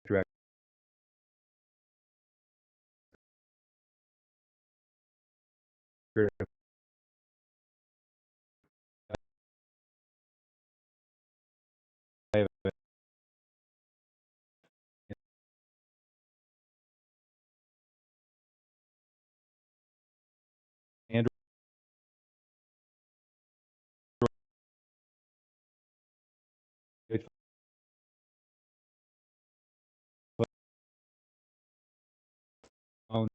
record. I have an Android phone,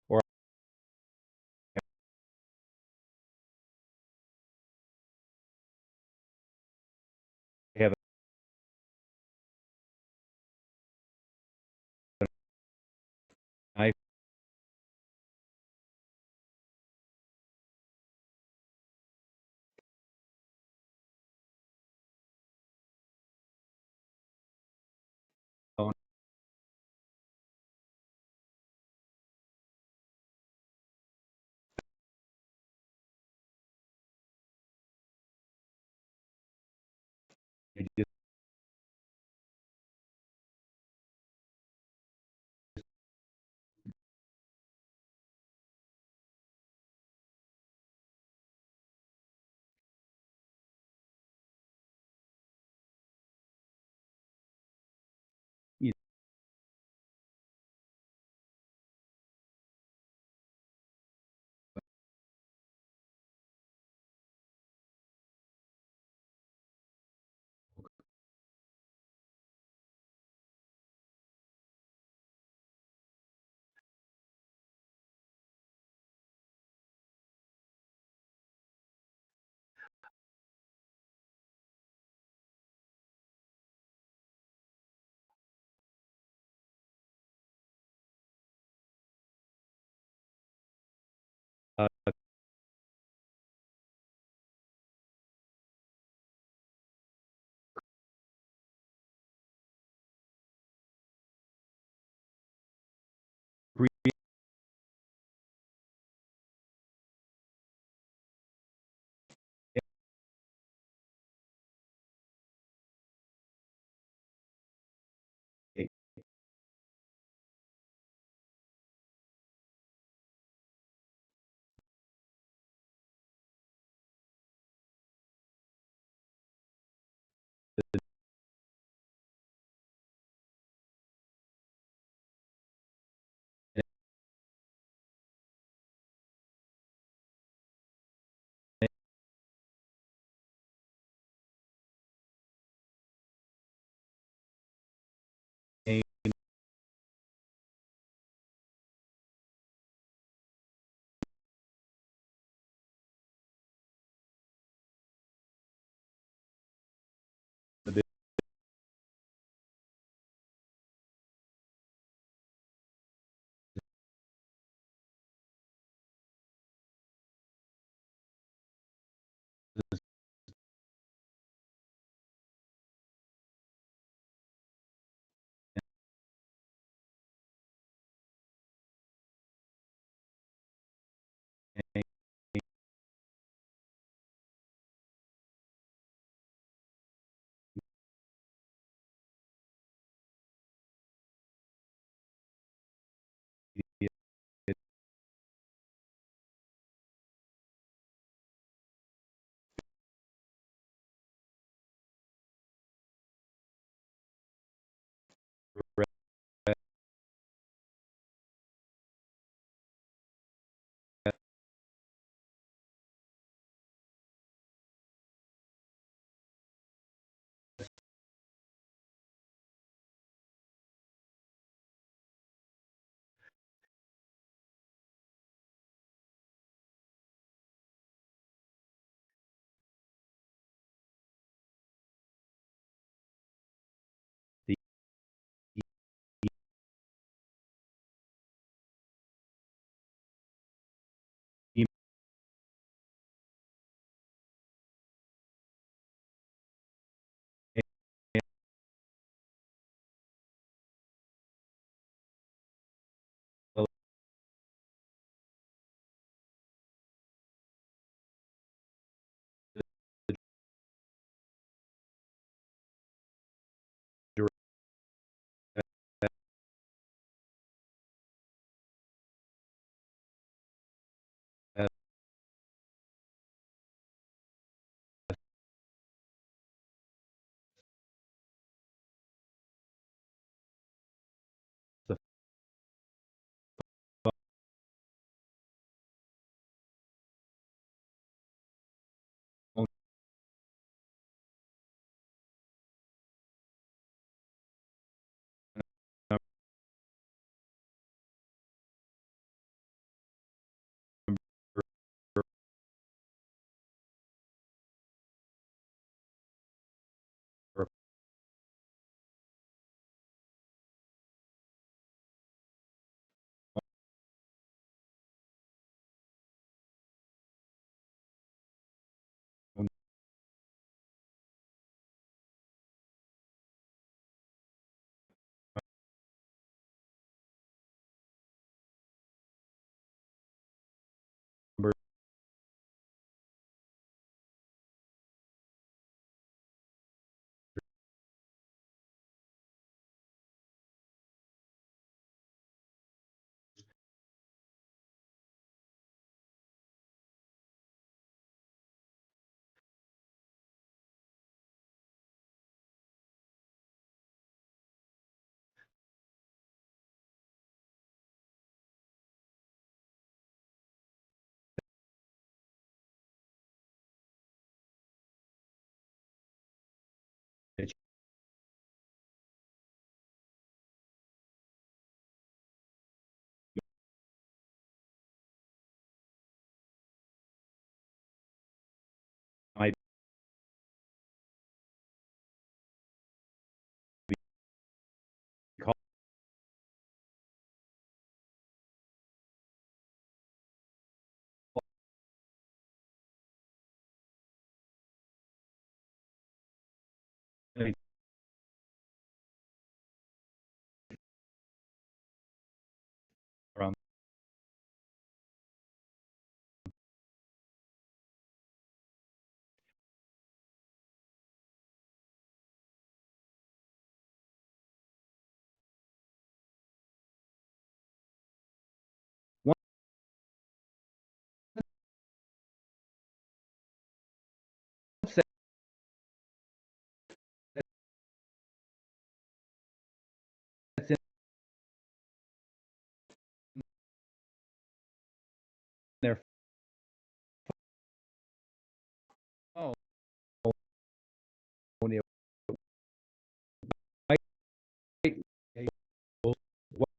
or I have an iPhone. I just you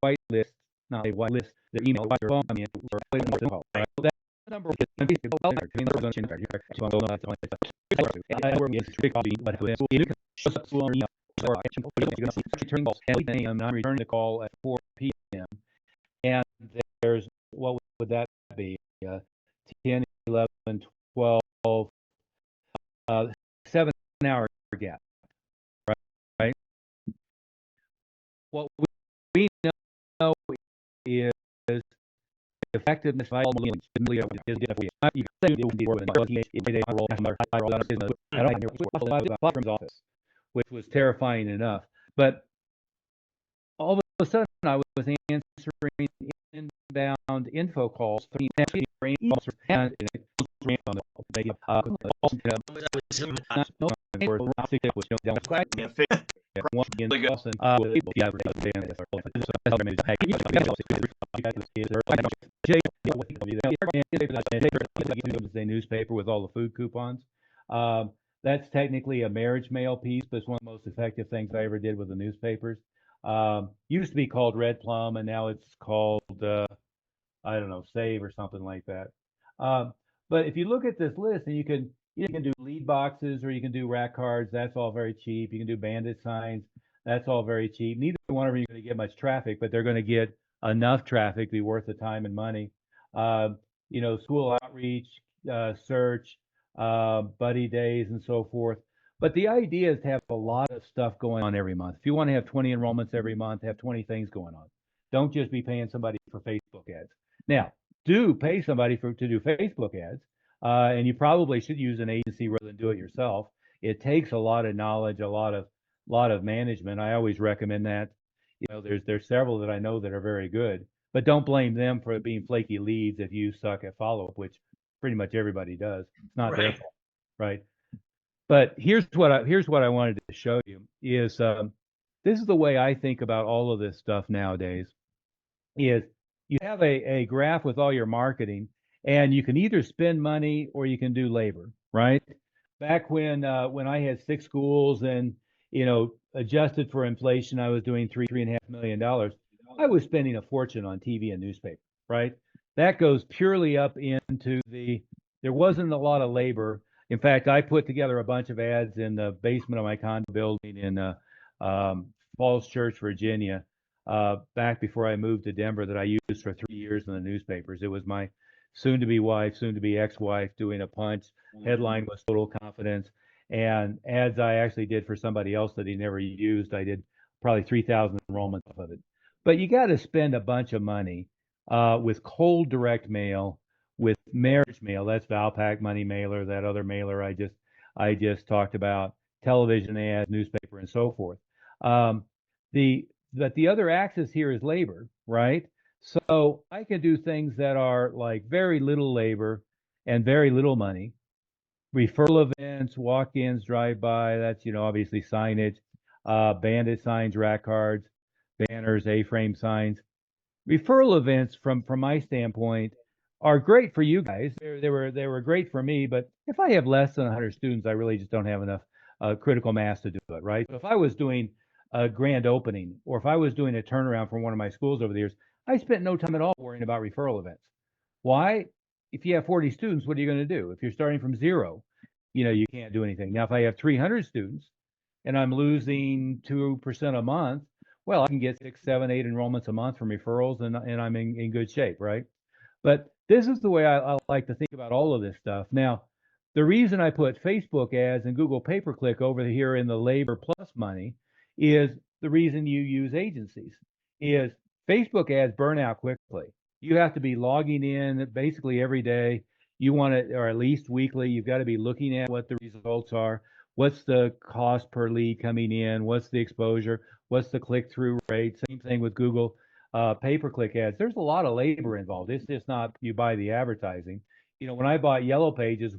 whitelist, not a whitelist, their email, their phone, I mean, or call, right? So that number is going to be well there. I mean, going to change that. So I'm going to where we strict copy, but you can show up to an email or you're going to see return calls at 8 a.m. and I'm returning the call at 4 p.m. And there's, what would that be? 10, 11, 12, 7-hour gap, right? What we know is the effectiveness of all millions is different. You can say it would be more than platform's office, which was terrifying enough. But all of a sudden, I was answering inbound info calls, a newspaper with all the food coupons. That's technically a marriage mail piece, but it's one of the most effective things I ever did with the newspapers. Used to be called Red Plum, and now it's called I don't know, Save or something like that. But if you look at this list, and you can do lead boxes or you can do rack cards. That's all very cheap. You can do bandit signs. That's all very cheap. Neither one of them are going to get much traffic, but they're going to get enough traffic to be worth the time and money. School outreach, search, buddy days, and so forth. But the idea is to have a lot of stuff going on every month. If you want to have 20 enrollments every month, have 20 things going on. Don't just be paying somebody for Facebook ads. Now, do pay somebody to do Facebook ads, and you probably should use an agency rather than do it yourself. It takes a lot of knowledge, a lot of management. I always recommend that. There's several that I know that are very good, but don't blame them for being flaky leads if you suck at follow-up, which pretty much everybody does. It's not their fault, right? But here's what I wanted to show you is this is the way I think about all of this stuff nowadays. Is you have a graph with all your marketing, and you can either spend money or you can do labor, right? Back when I had 6 schools and adjusted for inflation, I was doing $3.5 million. I was spending a fortune on TV and newspaper, right? That goes purely up into there wasn't a lot of labor. In fact, I put together a bunch of ads in the basement of my condo building in Falls Church, Virginia, back before I moved to Denver, that I used for 3 years in the newspapers. It was my soon-to-be wife, soon-to-be ex-wife doing a punch. Headline was Total Confidence. And ads I actually did for somebody else that he never used. I did probably 3,000 enrollments of it. But you got to spend a bunch of money with cold direct mail, with marriage mail. That's Valpak Money Mailer, that other mailer I just talked about, television ads, newspaper, and so forth. But the other axis here is labor, right? So I can do things that are like very little labor and very little money. Referral events, walk-ins, drive-by, that's, obviously signage, bandit signs, rack cards, banners, A-frame signs. Referral events, from my standpoint, are great for you guys. They were great for me, but if I have less than 100 students, I really just don't have enough critical mass to do it, right? So if I was doing a grand opening, or if I was doing a turnaround from one of my schools over the years, I spent no time at all worrying about referral events. Why? If you have 40 students, what are you going to do? If you're starting from zero, you can't do anything. Now, if I have 300 students and I'm losing 2% a month, well, I can get 6, 7, 8 enrollments a month from referrals, and I'm in good shape, right? But this is the way I like to think about all of this stuff. Now, the reason I put Facebook ads and Google pay-per-click over here in the labor plus money is the reason you use agencies. Is Facebook ads burn out quickly. You have to be logging in basically every day. You want it, or at least weekly. You've got to be looking at what the results are. What's the cost per lead coming in? What's the exposure? What's the click-through rate? Same thing with Google pay-per-click ads. There's a lot of labor involved. It's just not you buy the advertising. When I bought Yellow Pages,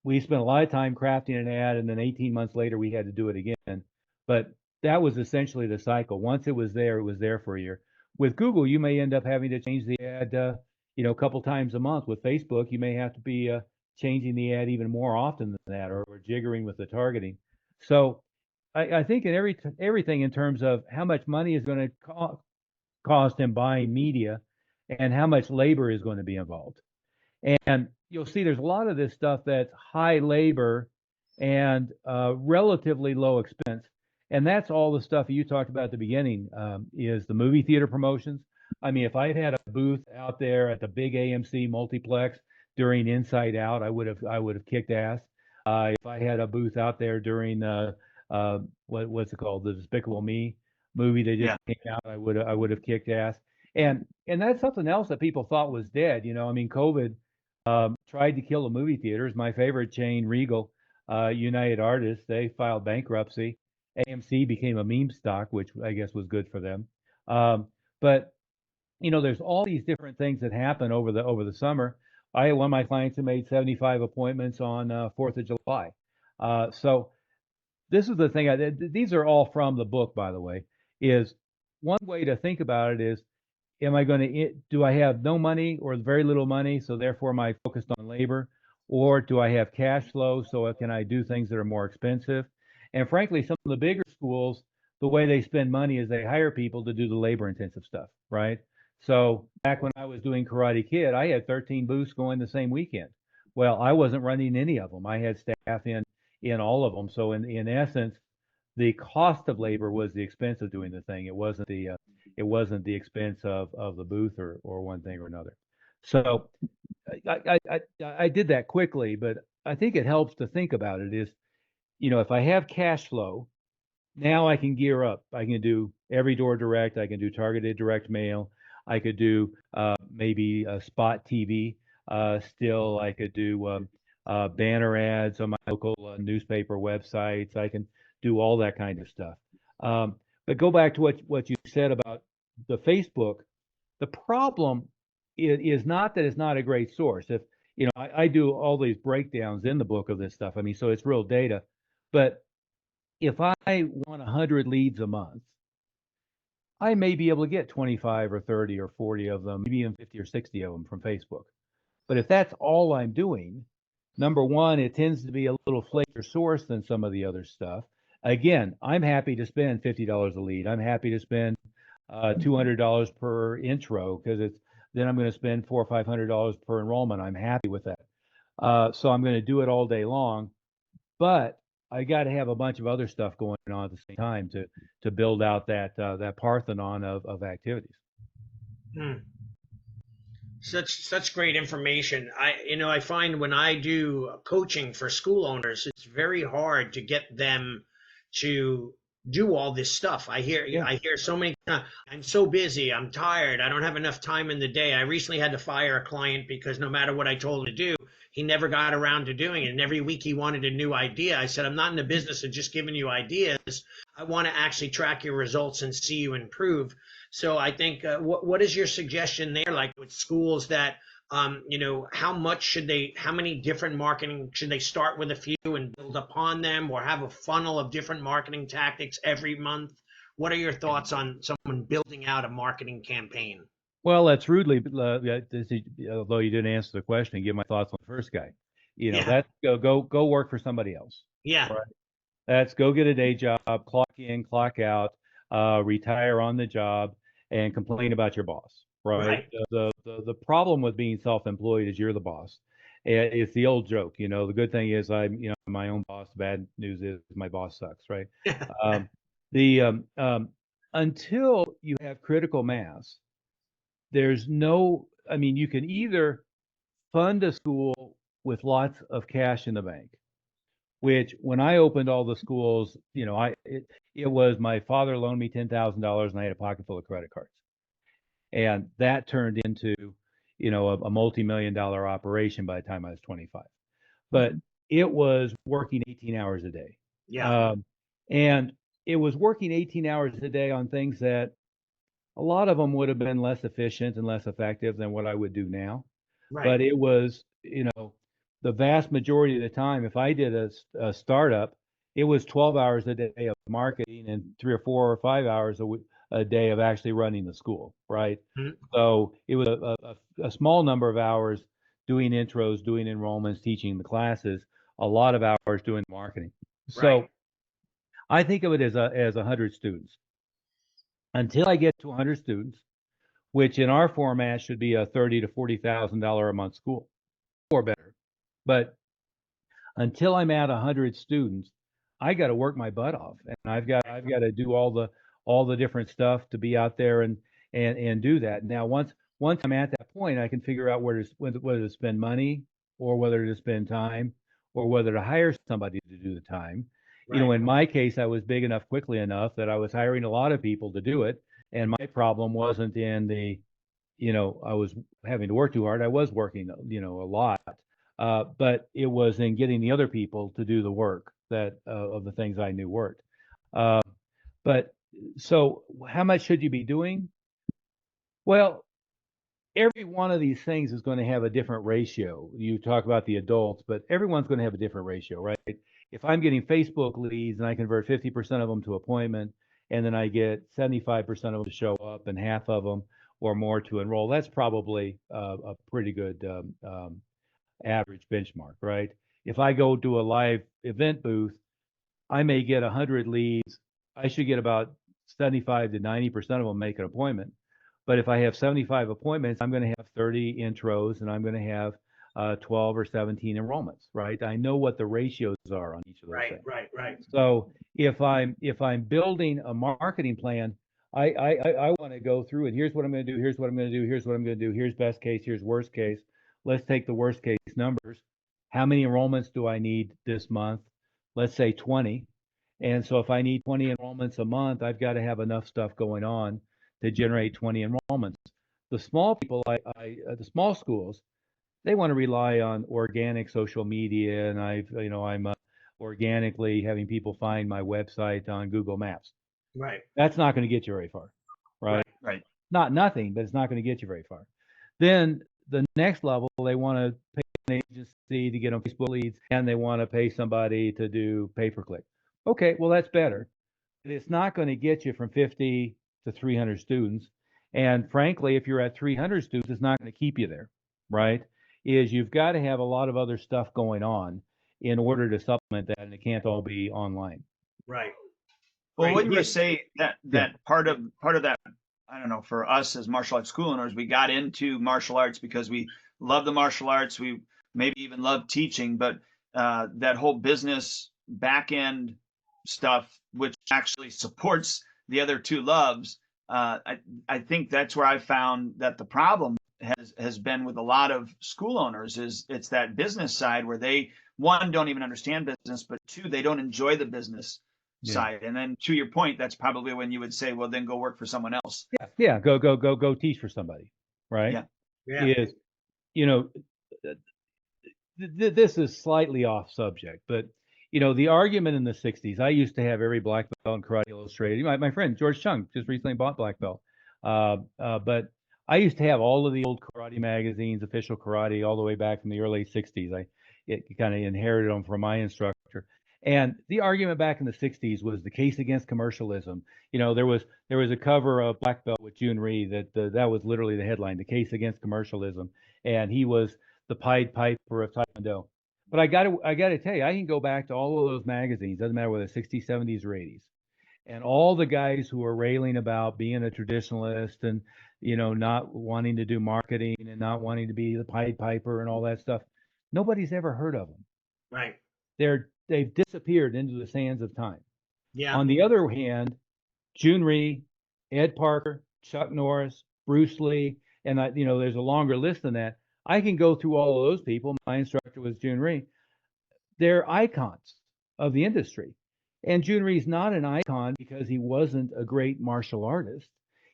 we spent a lot of time crafting an ad, and then 18 months later we had to do it again. But that was essentially the cycle. Once it was there for a year. With Google, you may end up having to change the ad, a couple times a month. With Facebook, you may have to be changing the ad even more often than that, or jiggering with the targeting. So I think in everything in terms of how much money is going to cost in buying media and how much labor is going to be involved. And you'll see there's a lot of this stuff that's high labor and relatively low expense. And that's all the stuff you talked about at the beginning, is the movie theater promotions. I mean, if I'd had a booth out there at the big AMC multiplex during Inside Out, I would have kicked ass. If I had a booth out there during what's it called, the Despicable Me movie that just came out, I would have kicked ass. And that's something else that people thought was dead. You know, I mean, COVID tried to kill the movie theaters. My favorite chain, Regal, United Artists, they filed bankruptcy. AMC became a meme stock, which I guess was good for them. But you know, there's all these different things that happen over the summer. I had one of my clients who made 75 appointments on 4th of July. So this is the thing. These are all from the book, by the way. Is one way to think about it is, do I have no money or very little money, so therefore am I focused on labor, or do I have cash flow, so can I do things that are more expensive? And frankly, some of the bigger schools, the way they spend money is they hire people to do the labor intensive stuff, right? So back when I was doing Karate Kid, I had 13 booths going the same weekend. Well, I wasn't running any of them. I had staff in all of them. So in essence, the cost of labor was the expense of doing the thing. It wasn't the expense of the booth or one thing or another. So I did that quickly, but I think it helps to think about it is, you know, if I have cash flow, now I can gear up. I can do every door direct. I can do targeted direct mail. I could do maybe spot TV. Still, I could do banner ads on my local newspaper websites. I can do all that kind of stuff. But go back to what you said about the Facebook. The problem is not that it's not a great source. If you know, I do all these breakdowns in the book of this stuff. I mean, so it's real data. But if I want 100 leads a month, I may be able to get 25 or 30 or 40 of them, maybe even 50 or 60 of them from Facebook. But if that's all I'm doing, number one, it tends to be a little flakier source than some of the other stuff. Again, I'm happy to spend $50 a lead. I'm happy to spend $200 per intro because then I'm going to spend $400 or $500 per enrollment. I'm happy with that. So I'm going to do it all day long, but I got to have a bunch of other stuff going on at the same time to build out that Parthenon of activities. Such great information. I find when I do coaching for school owners, it's very hard to get them to do all this stuff. I hear so many. I'm so busy. I'm tired. I don't have enough time in the day. I recently had to fire a client because no matter what I told him to do, he never got around to doing it. And every week he wanted a new idea. I said, I'm not in the business of just giving you ideas. I want to actually track your results and see you improve. So I think, what is your suggestion there? Like with schools that, how many different marketing, should they start with a few and build upon them, or have a funnel of different marketing tactics every month? What are your thoughts on someone building out a marketing campaign? Well, that's rudely, although you didn't answer the question, give my thoughts on the first guy. You know, that's go work for somebody else. Yeah. Right? That's go get a day job, clock in, clock out, retire on the job, and complain about your boss. Right. The problem with being self-employed is you're the boss. It's the old joke. You know, the good thing is I'm my own boss. The bad news is my boss sucks. Right. Until you have critical mass, you can either fund a school with lots of cash in the bank, which when I opened all the schools, it was my father loaned me $10,000 and I had a pocket full of credit cards. And that turned into, a multi-million-dollar operation by the time I was 25. But it was working 18 hours a day. Yeah. And it was working 18 hours a day on things that a lot of them would have been less efficient and less effective than what I would do now. Right. But it was, the vast majority of the time, if I did a startup, it was 12 hours a day of marketing and 3 or 4 or 5 hours a day of actually running the school, right? Mm-hmm. So it was a small number of hours doing intros, doing enrollments, teaching the classes, a lot of hours doing marketing. So I think of it as 100 students. Until I get to 100 students, which in our format should be a $30,000 to $40,000 a month school or better. But until I'm at 100 students, I got to work my butt off, and I've got to do all the different stuff to be out there and do that. Now, once I'm at that point, I can figure out whether to spend money or whether to spend time or whether to hire somebody to do the time. You know, Right. in my case, I was big enough quickly enough that I was hiring a lot of people to do it, and my problem wasn't in the, I was having to work too hard. I was working, a lot, but it was in getting the other people to do the work that of the things I knew worked. Uh, but so, how much should you be doing? Well, every one of these things is going to have a different ratio. You talk about the adults, but everyone's going to have a different ratio, right? If I'm getting Facebook leads and I convert 50% of them to appointment, and then I get 75% of them to show up and half of them or more to enroll, that's probably a pretty good average benchmark, right? If I go to a live event booth, I may get 100 leads. I should get about 75 to 90% of them make an appointment. But if I have 75 appointments, I'm going to have 30 intros and I'm going to have 12 or 17 enrollments, right? I know what the ratios are on each of those Right. things. Right. So if I'm building a marketing plan, I want to go through and here's what I'm going to do, here's what I'm going to do, here's what I'm going to do, here's best case, here's worst case. Let's take the worst case numbers. How many enrollments do I need this month? Let's say 20. And so if I need 20 enrollments a month, I've got to have enough stuff going on to generate 20 enrollments. The small people, the small schools, they want to rely on organic social media, and I'm organically having people find my website on Google Maps. Right. That's not going to get you very far, right? Right. Not nothing, but it's not going to get you very far. Then the next level, they want to pay an agency to get on Facebook leads, and they want to pay somebody to do pay-per-click. Okay, well, that's better. But it's not going to get you from 50 to 300 students. And frankly, if you're at 300 students, it's not going to keep you there, right? You've got to have a lot of other stuff going on in order to supplement that, and it can't all be online. Right. Well, Right. wouldn't Yeah. you say that Yeah. part of that, I don't know, for us as martial arts school owners, we got into martial arts because we love the martial arts, we maybe even love teaching, but that whole business back end stuff, which actually supports the other two loves, I think that's where I found that the problem has been with a lot of school owners is it's that business side where they, one, don't even understand business, but two, they don't enjoy the business Yeah. side. And then to your point, that's probably when you would say, well, then go work for someone else. Yeah. Go teach for somebody, right? Yeah. Yeah. Is, you know, this is slightly off subject, but the argument in the 60s, I used to have every black belt in Karate Illustrated. My friend George Chung just recently bought black belt. But I used to have all of the old karate magazines, official karate, all the way back from the early 60s. I kind of inherited them from my instructor. And the argument back in the 60s was the case against commercialism. There was a cover of Black Belt with Jun Rhee that was literally the headline, the case against commercialism. And he was the Pied Piper of Taekwondo. But I got to tell you, I can go back to all of those magazines, doesn't matter whether 60s, 70s, or 80s, and all the guys who are railing about being a traditionalist and not wanting to do marketing and not wanting to be the Pied Piper and all that stuff. Nobody's ever heard of them. Right. They've disappeared into the sands of time. Yeah. On the other hand, Jun Rhee, Ed Parker, Chuck Norris, Bruce Lee, and there's a longer list than that. I can go through all of those people. My instructor was Jun Rhee. They're icons of the industry. And Jun Rhee's not an icon because he wasn't a great martial artist.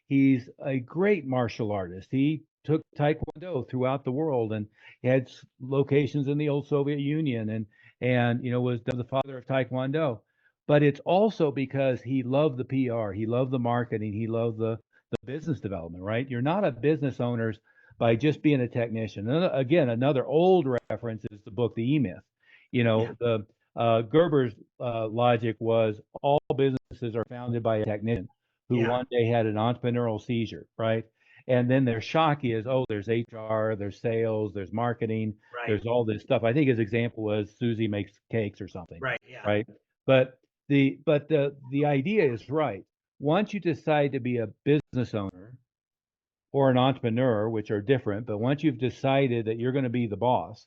He's a great martial artist. He took Taekwondo throughout the world and he had locations in the old Soviet Union and was the father of Taekwondo. But it's also because he loved the PR, he loved the marketing, he loved the business development, right? You're not a business owner by just being a technician. And again, another old reference is the book The E-Myth. The Gerber's logic was all businesses are founded by a technician who one day had an entrepreneurial seizure, right? And then their shock is, oh, there's HR, there's sales, there's marketing, Right. there's all this stuff. I think his example was Susie makes cakes or something, Right. Yeah. right? But the idea is right. Once you decide to be a business owner, or an entrepreneur, which are different, but once you've decided that you're going to be the boss,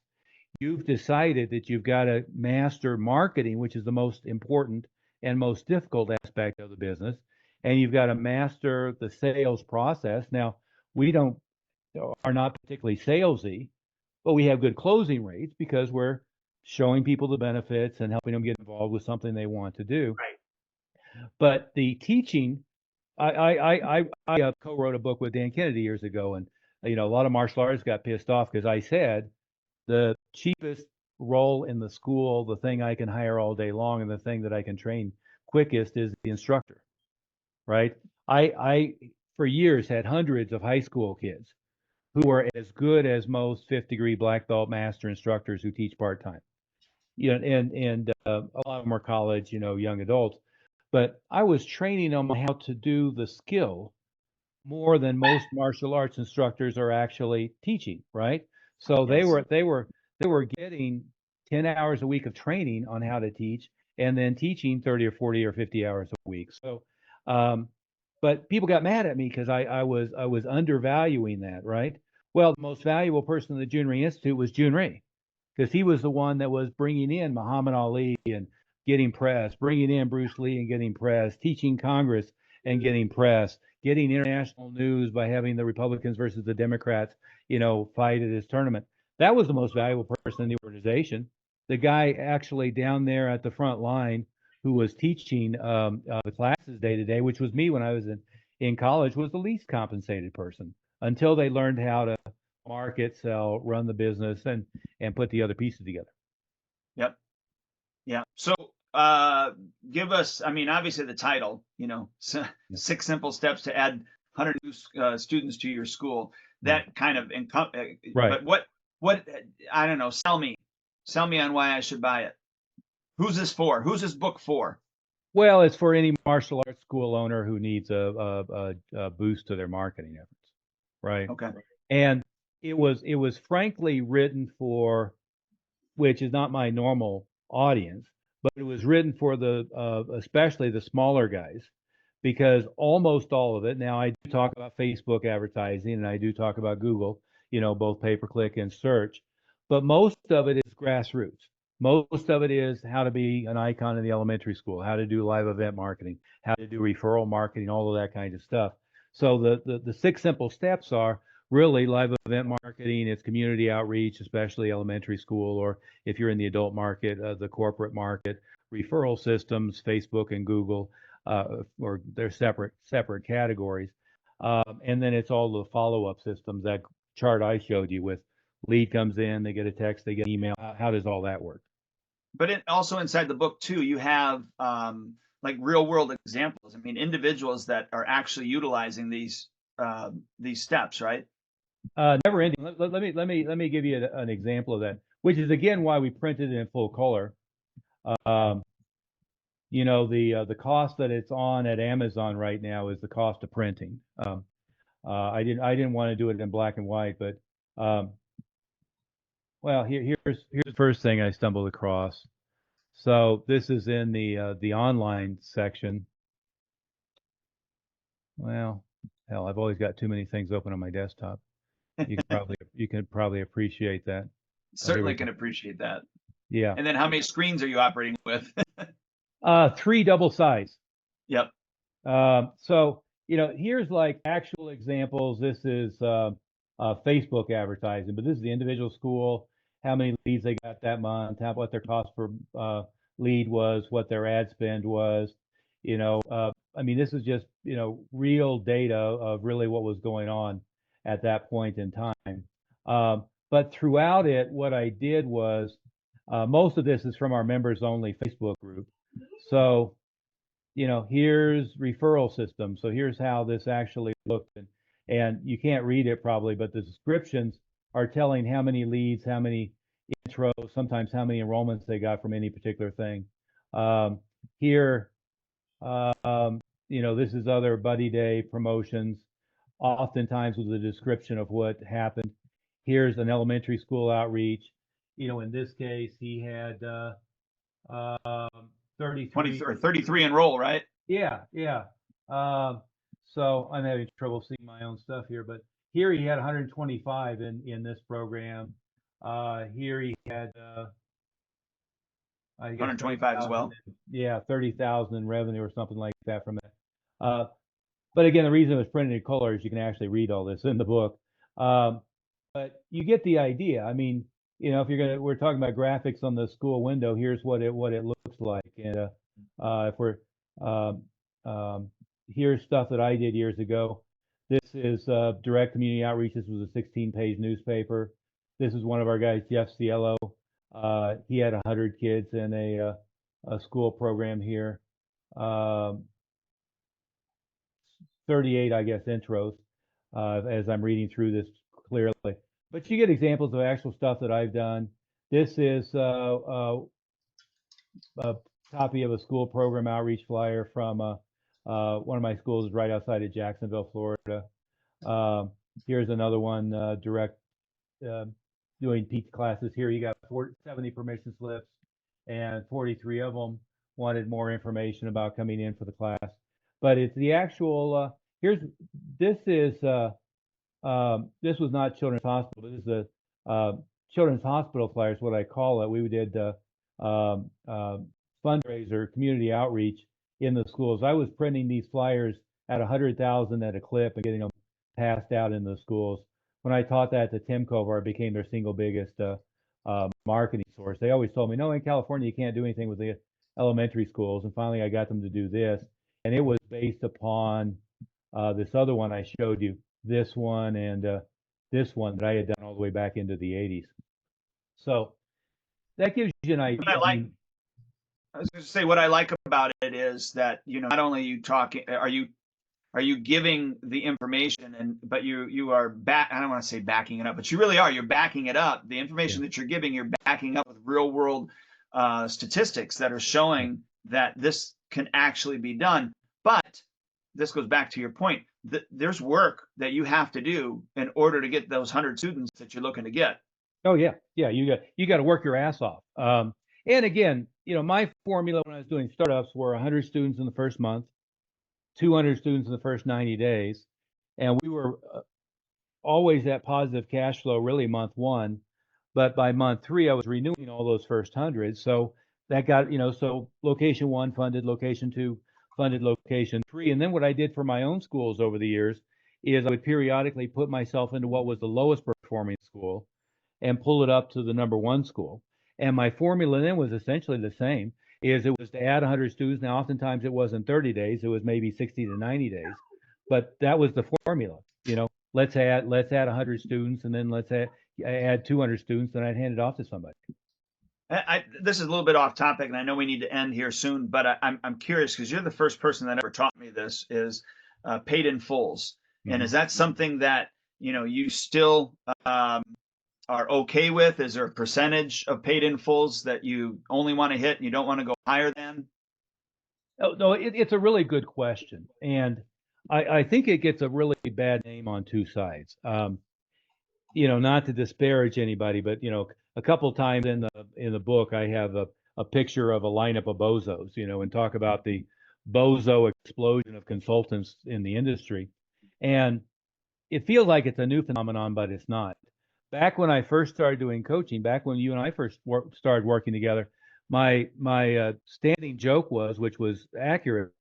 you've decided that you've got to master marketing, which is the most important and most difficult aspect of the business, and you've got to master the sales process. Now, we don't are not particularly salesy, but we have good closing rates because we're showing people the benefits and helping them get involved with something they want to do. Right. But the teaching, I co-wrote a book with Dan Kennedy years ago, and a lot of martial artists got pissed off because I said the cheapest role in the school, the thing I can hire all day long, and the thing that I can train quickest is the instructor, right? I for years had hundreds of high school kids who are as good as most fifth degree black belt master instructors who teach part time. And a lot of them are college, young adults. But I was training them on how to do the skill more than most martial arts instructors are actually teaching, right? So Yes. they were getting 10 hours a week of training on how to teach, and then teaching 30 or 40 or 50 hours a week. So, but people got mad at me because I was undervaluing that, right? Well, the most valuable person in the Junri Institute was Junri, because he was the one that was bringing in Muhammad Ali and getting press, bringing in Bruce Lee and getting press, teaching Congress and getting press, getting international news by having the Republicans versus the Democrats, fight at his tournament. That was the most valuable person in the organization. The guy actually down there at the front line who was teaching the classes day to day, which was me when I was in college, was the least compensated person until they learned how to market, sell, run the business, and put the other pieces together. Yep. Yeah. So give us, I mean, obviously the title, 6 simple steps to add 100 new students to your school. That kind of, Right. but what, I don't know, sell me on why I should buy it. Who's this for? Who's this book for? Well, it's for any martial arts school owner who needs a boost to their marketing efforts, right? Okay. And it was frankly written for, which is not my normal audience, but it was written for the especially the smaller guys, because almost all of it. Now I do talk about Facebook advertising and I do talk about Google, both pay per click and search, but most of it is grassroots. Most of it is how to be an icon in the elementary school, how to do live event marketing, how to do referral marketing, all of that kind of stuff. So the 6 simple steps are really live event marketing, it's community outreach, especially elementary school, or if you're in the adult market, the corporate market, referral systems, Facebook and Google, or they're separate categories. And then it's all the follow-up systems, that chart I showed you with lead comes in, they get a text, they get an email. How does all that work? But also inside the book too, you have like real world examples. I mean, individuals that are actually utilizing these steps, right? Never ending. Let me give you an example of that, which is again why we printed it in full color. The cost that it's on at Amazon right now is the cost of printing. I didn't want to do it in black and white, but well, here's the first thing I stumbled across. So this is in the online section. Well, hell, I've always got too many things open on my desktop. You can probably appreciate that. Certainly can appreciate that. Yeah. And then how many screens are you operating with? 3 double size. Yep. So here's like actual examples. This is Facebook advertising, but this is the individual school, how many leads they got that month, what their cost per lead was, what their ad spend was. I mean, this is just real data of really what was going on at that point in time. But throughout it, what I did was most of this is from our members only Facebook group. So here's referral system. So here's how this actually looked. And you can't read it probably, but the descriptions are telling how many leads, how many intros, sometimes how many enrollments they got from any particular thing. Here, this is other buddy day promotions, oftentimes with a description of what happened. Here's an elementary school outreach. In this case, he had 33 or 33 enroll, right? Yeah. So I'm having trouble seeing my own stuff here, but here he had 125 in this program. Here he had I guess 125 as 30,000. well. Yeah, 30,000 in revenue or something like that from that. But again, the reason it was printed in color is you can actually read all this in the book. But you get the idea. I mean, if we're talking about graphics on the school window, here's what it looks like. And if we're here's stuff that I did years ago. This is direct community outreach. This was a 16-page newspaper. This is one of our guys, Jeff Cielo. He had 100 kids in a school program here. 38, I guess, intros as I'm reading through this clearly. But you get examples of actual stuff that I've done. This is a copy of a school program outreach flyer from one of my schools right outside of Jacksonville, Florida. Here's another one, direct doing PEACH classes. Here you got 70 permission slips, and 43 of them wanted more information about coming in for the class. But it's the actual, this was not Children's Hospital, but this is a Children's Hospital flyer is what I call it. We did fundraiser, community outreach in the schools. I was printing these flyers at 100,000 at a clip and getting them passed out in the schools. When I taught that to Tim Kovar, it became their single biggest marketing source. They always told me, no, in California, you can't do anything with the elementary schools. And finally, I got them to do this. And it was based upon this other one I showed you, this one and this one that I had done all the way back into the 80s. So that gives you an idea. I was going to say, what I like about it is that, not only are you giving the information, but you are I don't want to say backing it up, but you really are. You're backing it up. The information that you're giving, you're backing up with real world statistics that are showing that this can actually be done. But this goes back to your point. There's work that you have to do in order to get those 100 students that you're looking to get. Oh yeah. You got to work your ass off. And again, my formula when I was doing startups were 100 students in the first month, 200 students in the first 90 days, and we were always at positive cash flow really month 1, but by month 3 I was renewing all those first 100. So that got, so location 1 funded, location 2 funded, location 3. And then what I did for my own schools over the years is I would periodically put myself into what was the lowest performing school and pull it up to the number 1 school. And my formula then was essentially the same, is it was to add 100 students. Now, oftentimes it wasn't 30 days, it was maybe 60 to 90 days, but that was the formula. Let's add 100 students, and then let's add 200 students, and I'd hand it off to somebody. This is a little bit off topic, and I know we need to end here soon, but I'm curious because you're the first person that ever taught me this, is paid in fulls. Mm-hmm. And is that something that you still are okay with? Is there a percentage of paid in fulls that you only want to hit and you don't want to go higher than? Oh, no, it's a really good question, and I think it gets a really bad name on two sides. Not to disparage anybody, but a couple times in the book I have a picture of a lineup of bozos, and talk about the bozo explosion of consultants in the industry, and it feels like it's a new phenomenon, but it's not. Back when I first started doing coaching, back when you and I first started working together, my standing joke was, which was accurate,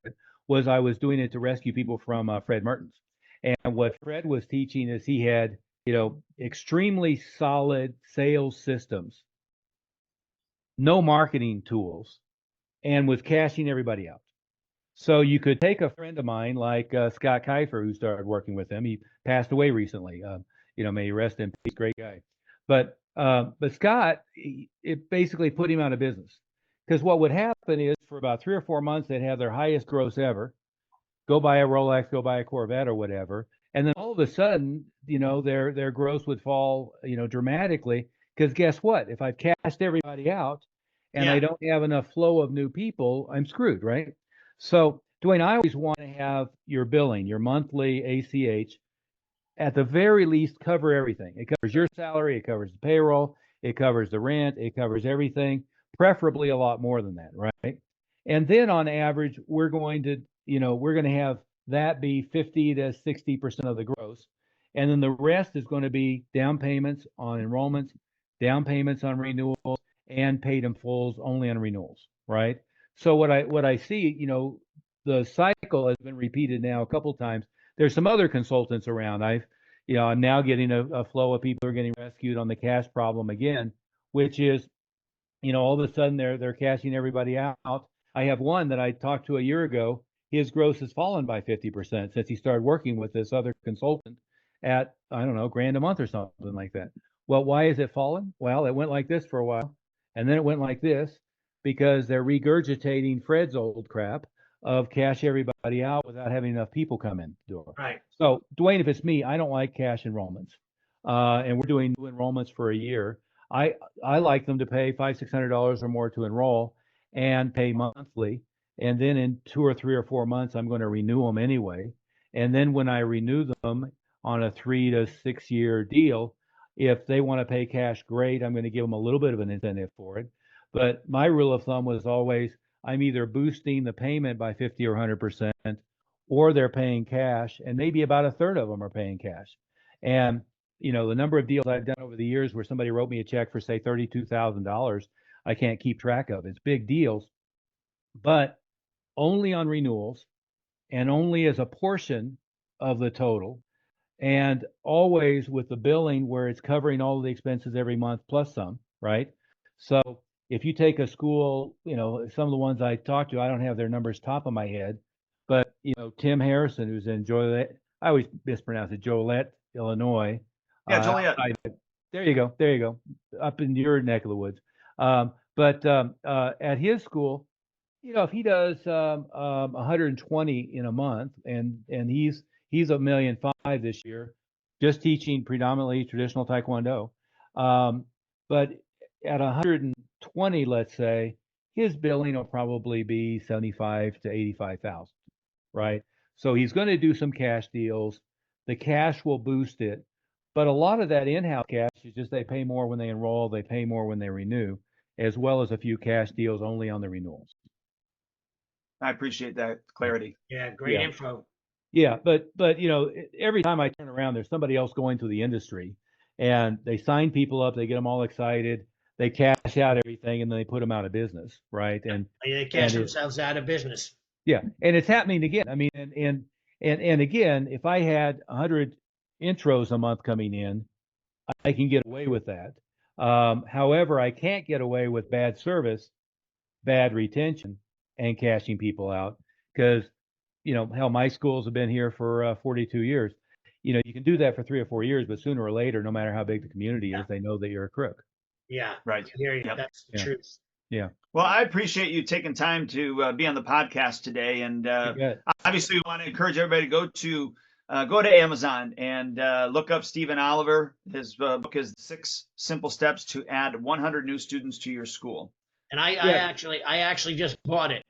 was I was doing it to rescue people from Fred Mertens. And what Fred was teaching is he had, extremely solid sales systems, no marketing tools, and was cashing everybody out. So you could take a friend of mine like Scott Kiefer, who started working with him. He passed away recently. May he rest in peace, great guy. But Scott, it basically put him out of business, because what would happen is for about 3 or 4 months they'd have their highest gross ever, go buy a Rolex, go buy a Corvette or whatever, and then all of a sudden, their gross would fall, dramatically, because guess what? If I've cashed everybody out and I don't have enough flow of new people, I'm screwed, right? So, Duane, I always want to have your billing, your monthly ACH, at the very least cover everything. It covers your salary, it covers the payroll, it covers the rent, it covers everything, preferably a lot more than that, right? And then on average, we're going to have that be 50 to 60% of the gross. And then the rest is going to be down payments on enrollments, down payments on renewals, and paid in fulls only on renewals, right? So what I see, the cycle has been repeated now a couple times. There's some other consultants around. I'm now getting a flow of people who are getting rescued on the cash problem again, which is, all of a sudden they're cashing everybody out. I have one that I talked to a year ago. His gross has fallen by 50% since he started working with this other consultant at, I don't know, grand a month or something like that. Well, why is it fallen? Well, it went like this for a while, and then it went like this because they're regurgitating Fred's old crap of cash everybody out without having enough people come in the door. Right. So, Duane, if it's me, I don't like cash enrollments. And we're doing new enrollments for a year. I like them to pay $500-$600 or more to enroll and pay monthly. And then in 2 or 3 or 4 months, I'm going to renew them anyway. And then when I renew them on a 3 to 6 year deal, if they want to pay cash, great. I'm going to give them a little bit of an incentive for it. But my rule of thumb was always I'm either boosting the payment by 50 or 100%, or they're paying cash, and maybe about a third of them are paying cash. And the number of deals I've done over the years where somebody wrote me a check for, say, $32,000, I can't keep track of. It's big deals, but only on renewals and only as a portion of the total, and always with the billing where it's covering all of the expenses every month plus some, right? So if you take a school, some of the ones I talked to, I don't have their numbers top of my head, but, Tim Harrison, who's in Joliet, I always mispronounce it, Joliet, Illinois. Yeah, Joliet. There you go, up in your neck of the woods. But at his school, if he does 120 in a month, and he's $1.5 million this year, just teaching predominantly traditional Taekwondo. But at 120, let's say, his billing will probably be 75 to 85,000, right? So he's going to do some cash deals. The cash will boost it. But a lot of that in-house cash is just they pay more when they enroll, they pay more when they renew, as well as a few cash deals only on the renewals. I appreciate that clarity. Yeah, great info. Yeah, but every time I turn around, there's somebody else going through the industry, and they sign people up, they get them all excited, they cash out everything, and then they put them out of business, right? And they cash themselves out of business. Yeah, and it's happening again. I mean, and again, if I had 100 intros a month coming in, I can get away with that. However, I can't get away with bad service, bad retention, and cashing people out because, hell, my schools have been here for 42 years. You can do that for 3 or 4 years, but sooner or later, no matter how big the community is, they know that you're a crook. Yeah, right. I hear you. Yep. That's the truth. Yeah. Well, I appreciate you taking time to be on the podcast today, and obviously, we want to encourage everybody to go to Amazon and look up Stephen Oliver. His book is 6 Simple Steps to Add 100 New Students to Your School. And I actually just bought it.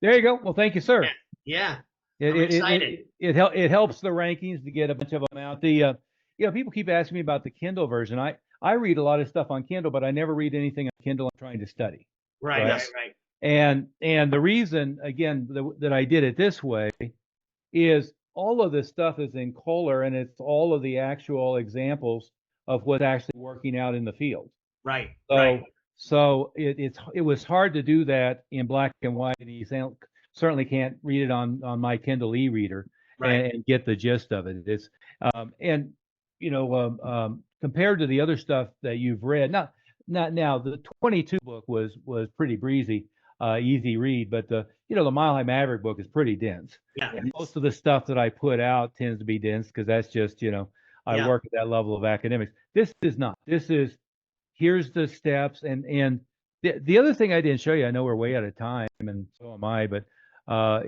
There you go. Well, thank you, sir. Yeah. I'm excited. It helps the rankings to get a bunch of them out. People keep asking me about the Kindle version. I read a lot of stuff on Kindle, but I never read anything on Kindle I'm trying to study. Right. And the reason, again, that I did it this way is all of this stuff is in Kohler, and it's all of the actual examples of what's actually working out in the field. Right. So it was hard to do that in black and white, and you certainly can't read it on my Kindle e-reader and get the gist of it. It's compared to the other stuff that you've read, not now, the 22 book was pretty breezy, easy read, but the Mile High Maverick book is pretty dense. Yeah. And most of the stuff that I put out tends to be dense because that's just, I work at that level of academics. This is not. This is, here's the steps. And the other thing I didn't show you, I know we're way out of time, and so am I, but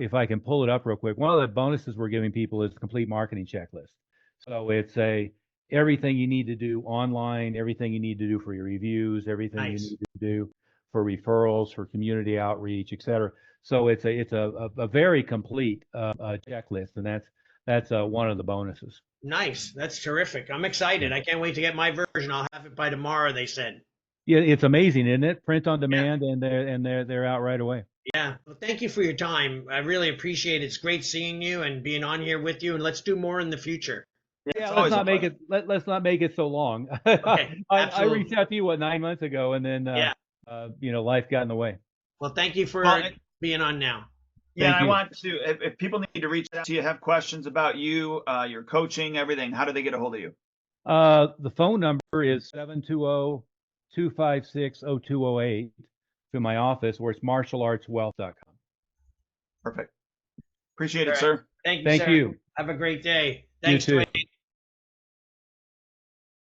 if I can pull it up real quick, one of the bonuses we're giving people is a complete marketing checklist. So it's everything you need to do online, everything you need to do for your reviews, everything you need to do for referrals, for community outreach, et cetera. So it's a very complete checklist, and that's one of the bonuses. Nice. That's terrific. I'm excited. I can't wait to get my version. I'll have it by tomorrow, they said. Yeah, it's amazing, isn't it? Print on demand, and they're out right away. Yeah. Well, thank you for your time. I really appreciate it. It's great seeing you and being on here with you, and let's do more in the future. Yeah, it's let's always a not make pleasure. it let's not make it so long. Okay, I absolutely. reached out to you 9 months ago, and then Yeah. life got in the way. Well, thank you for Well, being on now. yeah, and Thank I you. want to, if people need to reach out to you, have questions about you, your coaching, everything, how do they get a hold of you? The phone number is 720-256-0208 to my office, where it's martialartswealth.com. Perfect. Appreciate All it, right. sir. Thank you, Thank sir. you. Have a great day. You Thanks, too. Duane.